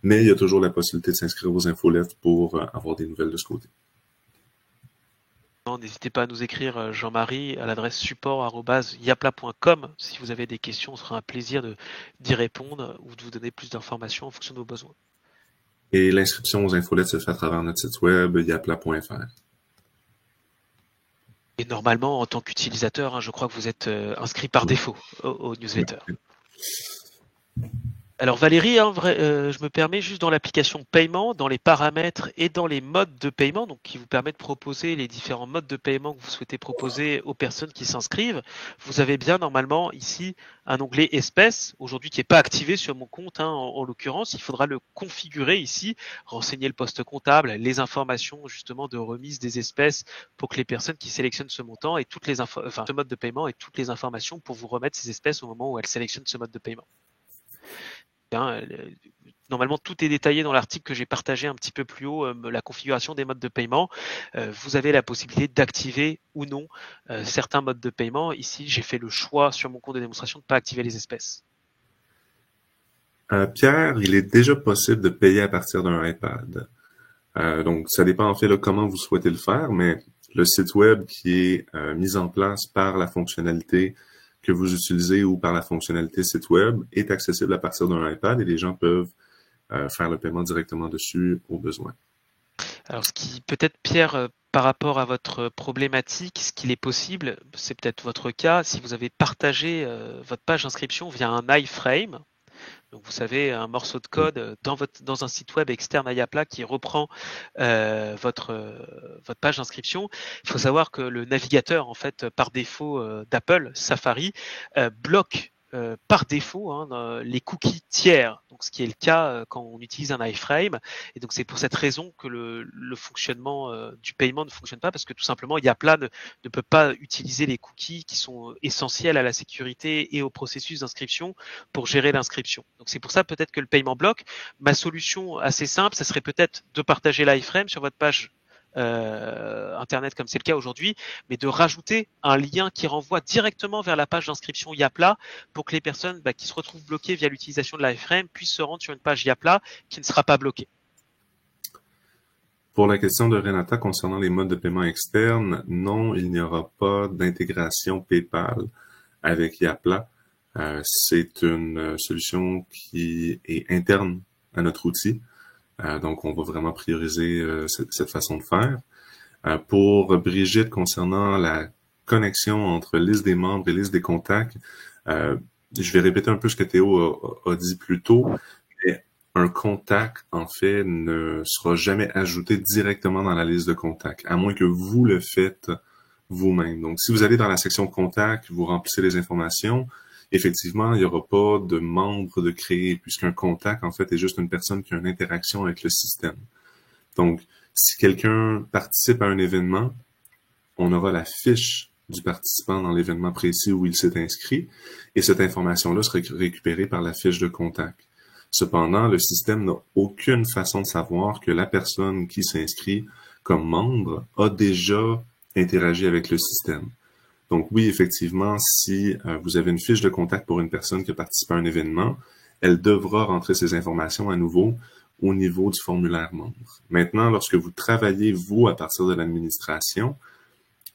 mais il y a toujours la possibilité de s'inscrire aux infolettes pour avoir des nouvelles de ce côté. N'hésitez pas à nous écrire, Jean-Marie, à l'adresse support@yapla.com. Si vous avez des questions, on sera un plaisir d'y répondre ou de vous donner plus d'informations en fonction de vos besoins. Et l'inscription aux infolettes se fait à travers notre site web, yapla.fr. Et normalement, en tant qu'utilisateur, je crois que vous êtes inscrit par défaut au newsletter. Alors Valérie, je me permets juste dans l'application paiement, dans les paramètres et dans les modes de paiement, donc qui vous permet de proposer les différents modes de paiement que vous souhaitez proposer aux personnes qui s'inscrivent. Vous avez bien normalement ici un onglet espèces, aujourd'hui qui n'est pas activé sur mon compte en l'occurrence. Il faudra le configurer ici, renseigner le poste comptable, les informations justement de remise des espèces pour que les personnes qui sélectionnent ce montant et toutes les ce mode de paiement et toutes les informations pour vous remettre ces espèces au moment où elles sélectionnent ce mode de paiement. Normalement, tout est détaillé dans l'article que j'ai partagé un petit peu plus haut, la configuration des modes de paiement. Vous avez la possibilité d'activer ou non certains modes de paiement. Ici, j'ai fait le choix sur mon compte de démonstration de ne pas activer les espèces. Pierre, il est déjà possible de payer à partir d'un iPad. Donc, ça dépend en fait de comment vous souhaitez le faire, mais le site web qui est mis en place par la fonctionnalité que vous utilisez ou par la fonctionnalité site web est accessible à partir d'un iPad et les gens peuvent faire le paiement directement dessus au besoin. Alors, ce qui peut-être, Pierre, par rapport à votre problématique, ce qu'il est possible, c'est peut-être votre cas, si vous avez partagé votre page d'inscription via un iframe, donc vous savez, un morceau de code dans un site web externe à Yapla qui reprend votre page d'inscription. Il faut savoir que le navigateur, en fait, par défaut d'Apple, Safari, bloque par défaut les cookies tiers, donc ce qui est le cas quand on utilise un iframe. Et donc c'est pour cette raison que le fonctionnement du paiement ne fonctionne pas, parce que tout simplement Yapla ne peut pas utiliser les cookies qui sont essentiels à la sécurité et au processus d'inscription pour gérer l'inscription. Donc c'est pour ça peut-être que le paiement bloque. Ma solution assez simple, ça serait peut-être de partager l'iframe sur votre page internet comme c'est le cas aujourd'hui, mais de rajouter un lien qui renvoie directement vers la page d'inscription Yapla pour que les personnes qui se retrouvent bloquées via l'utilisation de l'iframe puissent se rendre sur une page Yapla qui ne sera pas bloquée. Pour la question de Renata concernant les modes de paiement externes, non, il n'y aura pas d'intégration PayPal avec Yapla. C'est une solution qui est interne à notre outil. Donc, on va vraiment prioriser cette façon de faire. Pour Brigitte, concernant la connexion entre liste des membres et liste des contacts, je vais répéter un peu ce que Théo a dit plus tôt. Mais un contact, en fait, ne sera jamais ajouté directement dans la liste de contacts, à moins que vous le faites vous-même. Donc, si vous allez dans la section contacts, vous remplissez les informations, effectivement, il n'y aura pas de membre de créer, puisqu'un contact, en fait, est juste une personne qui a une interaction avec le système. Donc, si quelqu'un participe à un événement, on aura la fiche du participant dans l'événement précis où il s'est inscrit, et cette information-là sera récupérée par la fiche de contact. Cependant, le système n'a aucune façon de savoir que la personne qui s'inscrit comme membre a déjà interagi avec le système. Donc oui, effectivement, si vous avez une fiche de contact pour une personne qui a participé à un événement, elle devra rentrer ces informations à nouveau au niveau du formulaire membre. Maintenant, lorsque vous travaillez, vous, à partir de l'administration,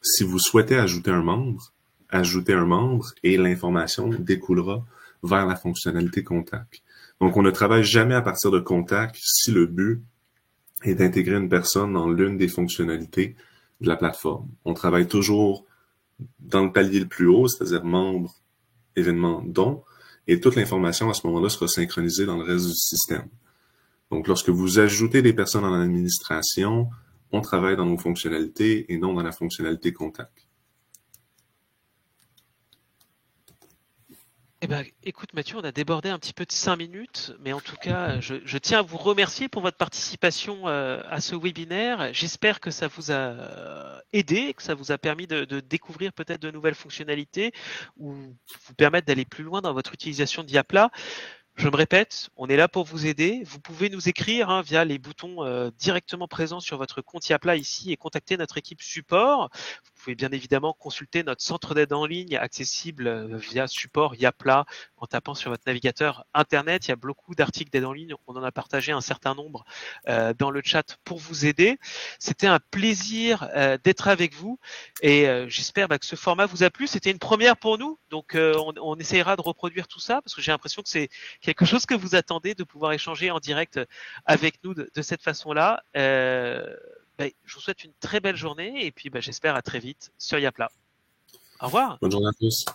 si vous souhaitez ajouter un membre, ajoutez un membre et l'information découlera vers la fonctionnalité contact. Donc, on ne travaille jamais à partir de contact si le but est d'intégrer une personne dans l'une des fonctionnalités de la plateforme. On travaille toujours dans le palier le plus haut, c'est-à-dire membre, événement, don, et toute l'information à ce moment-là sera synchronisée dans le reste du système. Donc, lorsque vous ajoutez des personnes en administration, on travaille dans nos fonctionnalités et non dans la fonctionnalité contact. ben, écoute Mathieu, on a débordé un petit peu de 5 minutes, mais en tout cas, je tiens à vous remercier pour votre participation à ce webinaire. J'espère que ça vous a aidé, que ça vous a permis de découvrir peut-être de nouvelles fonctionnalités ou vous permettre d'aller plus loin dans votre utilisation de Yapla. Je me répète, on est là pour vous aider. Vous pouvez nous écrire via les boutons directement présents sur votre compte Yapla ici et contacter notre équipe support. Vous pouvez bien évidemment consulter notre centre d'aide en ligne accessible via support Yapla en tapant sur votre navigateur internet. Il y a beaucoup d'articles d'aide en ligne. On en a partagé un certain nombre dans le chat pour vous aider. C'était un plaisir d'être avec vous et j'espère que ce format vous a plu. C'était une première pour nous, donc on essaiera de reproduire tout ça parce que j'ai l'impression que c'est quelque chose que vous attendez, de pouvoir échanger en direct avec nous de cette façon-là. Je vous souhaite une très belle journée et puis j'espère à très vite sur Yapla. Au revoir. Bonne journée à tous.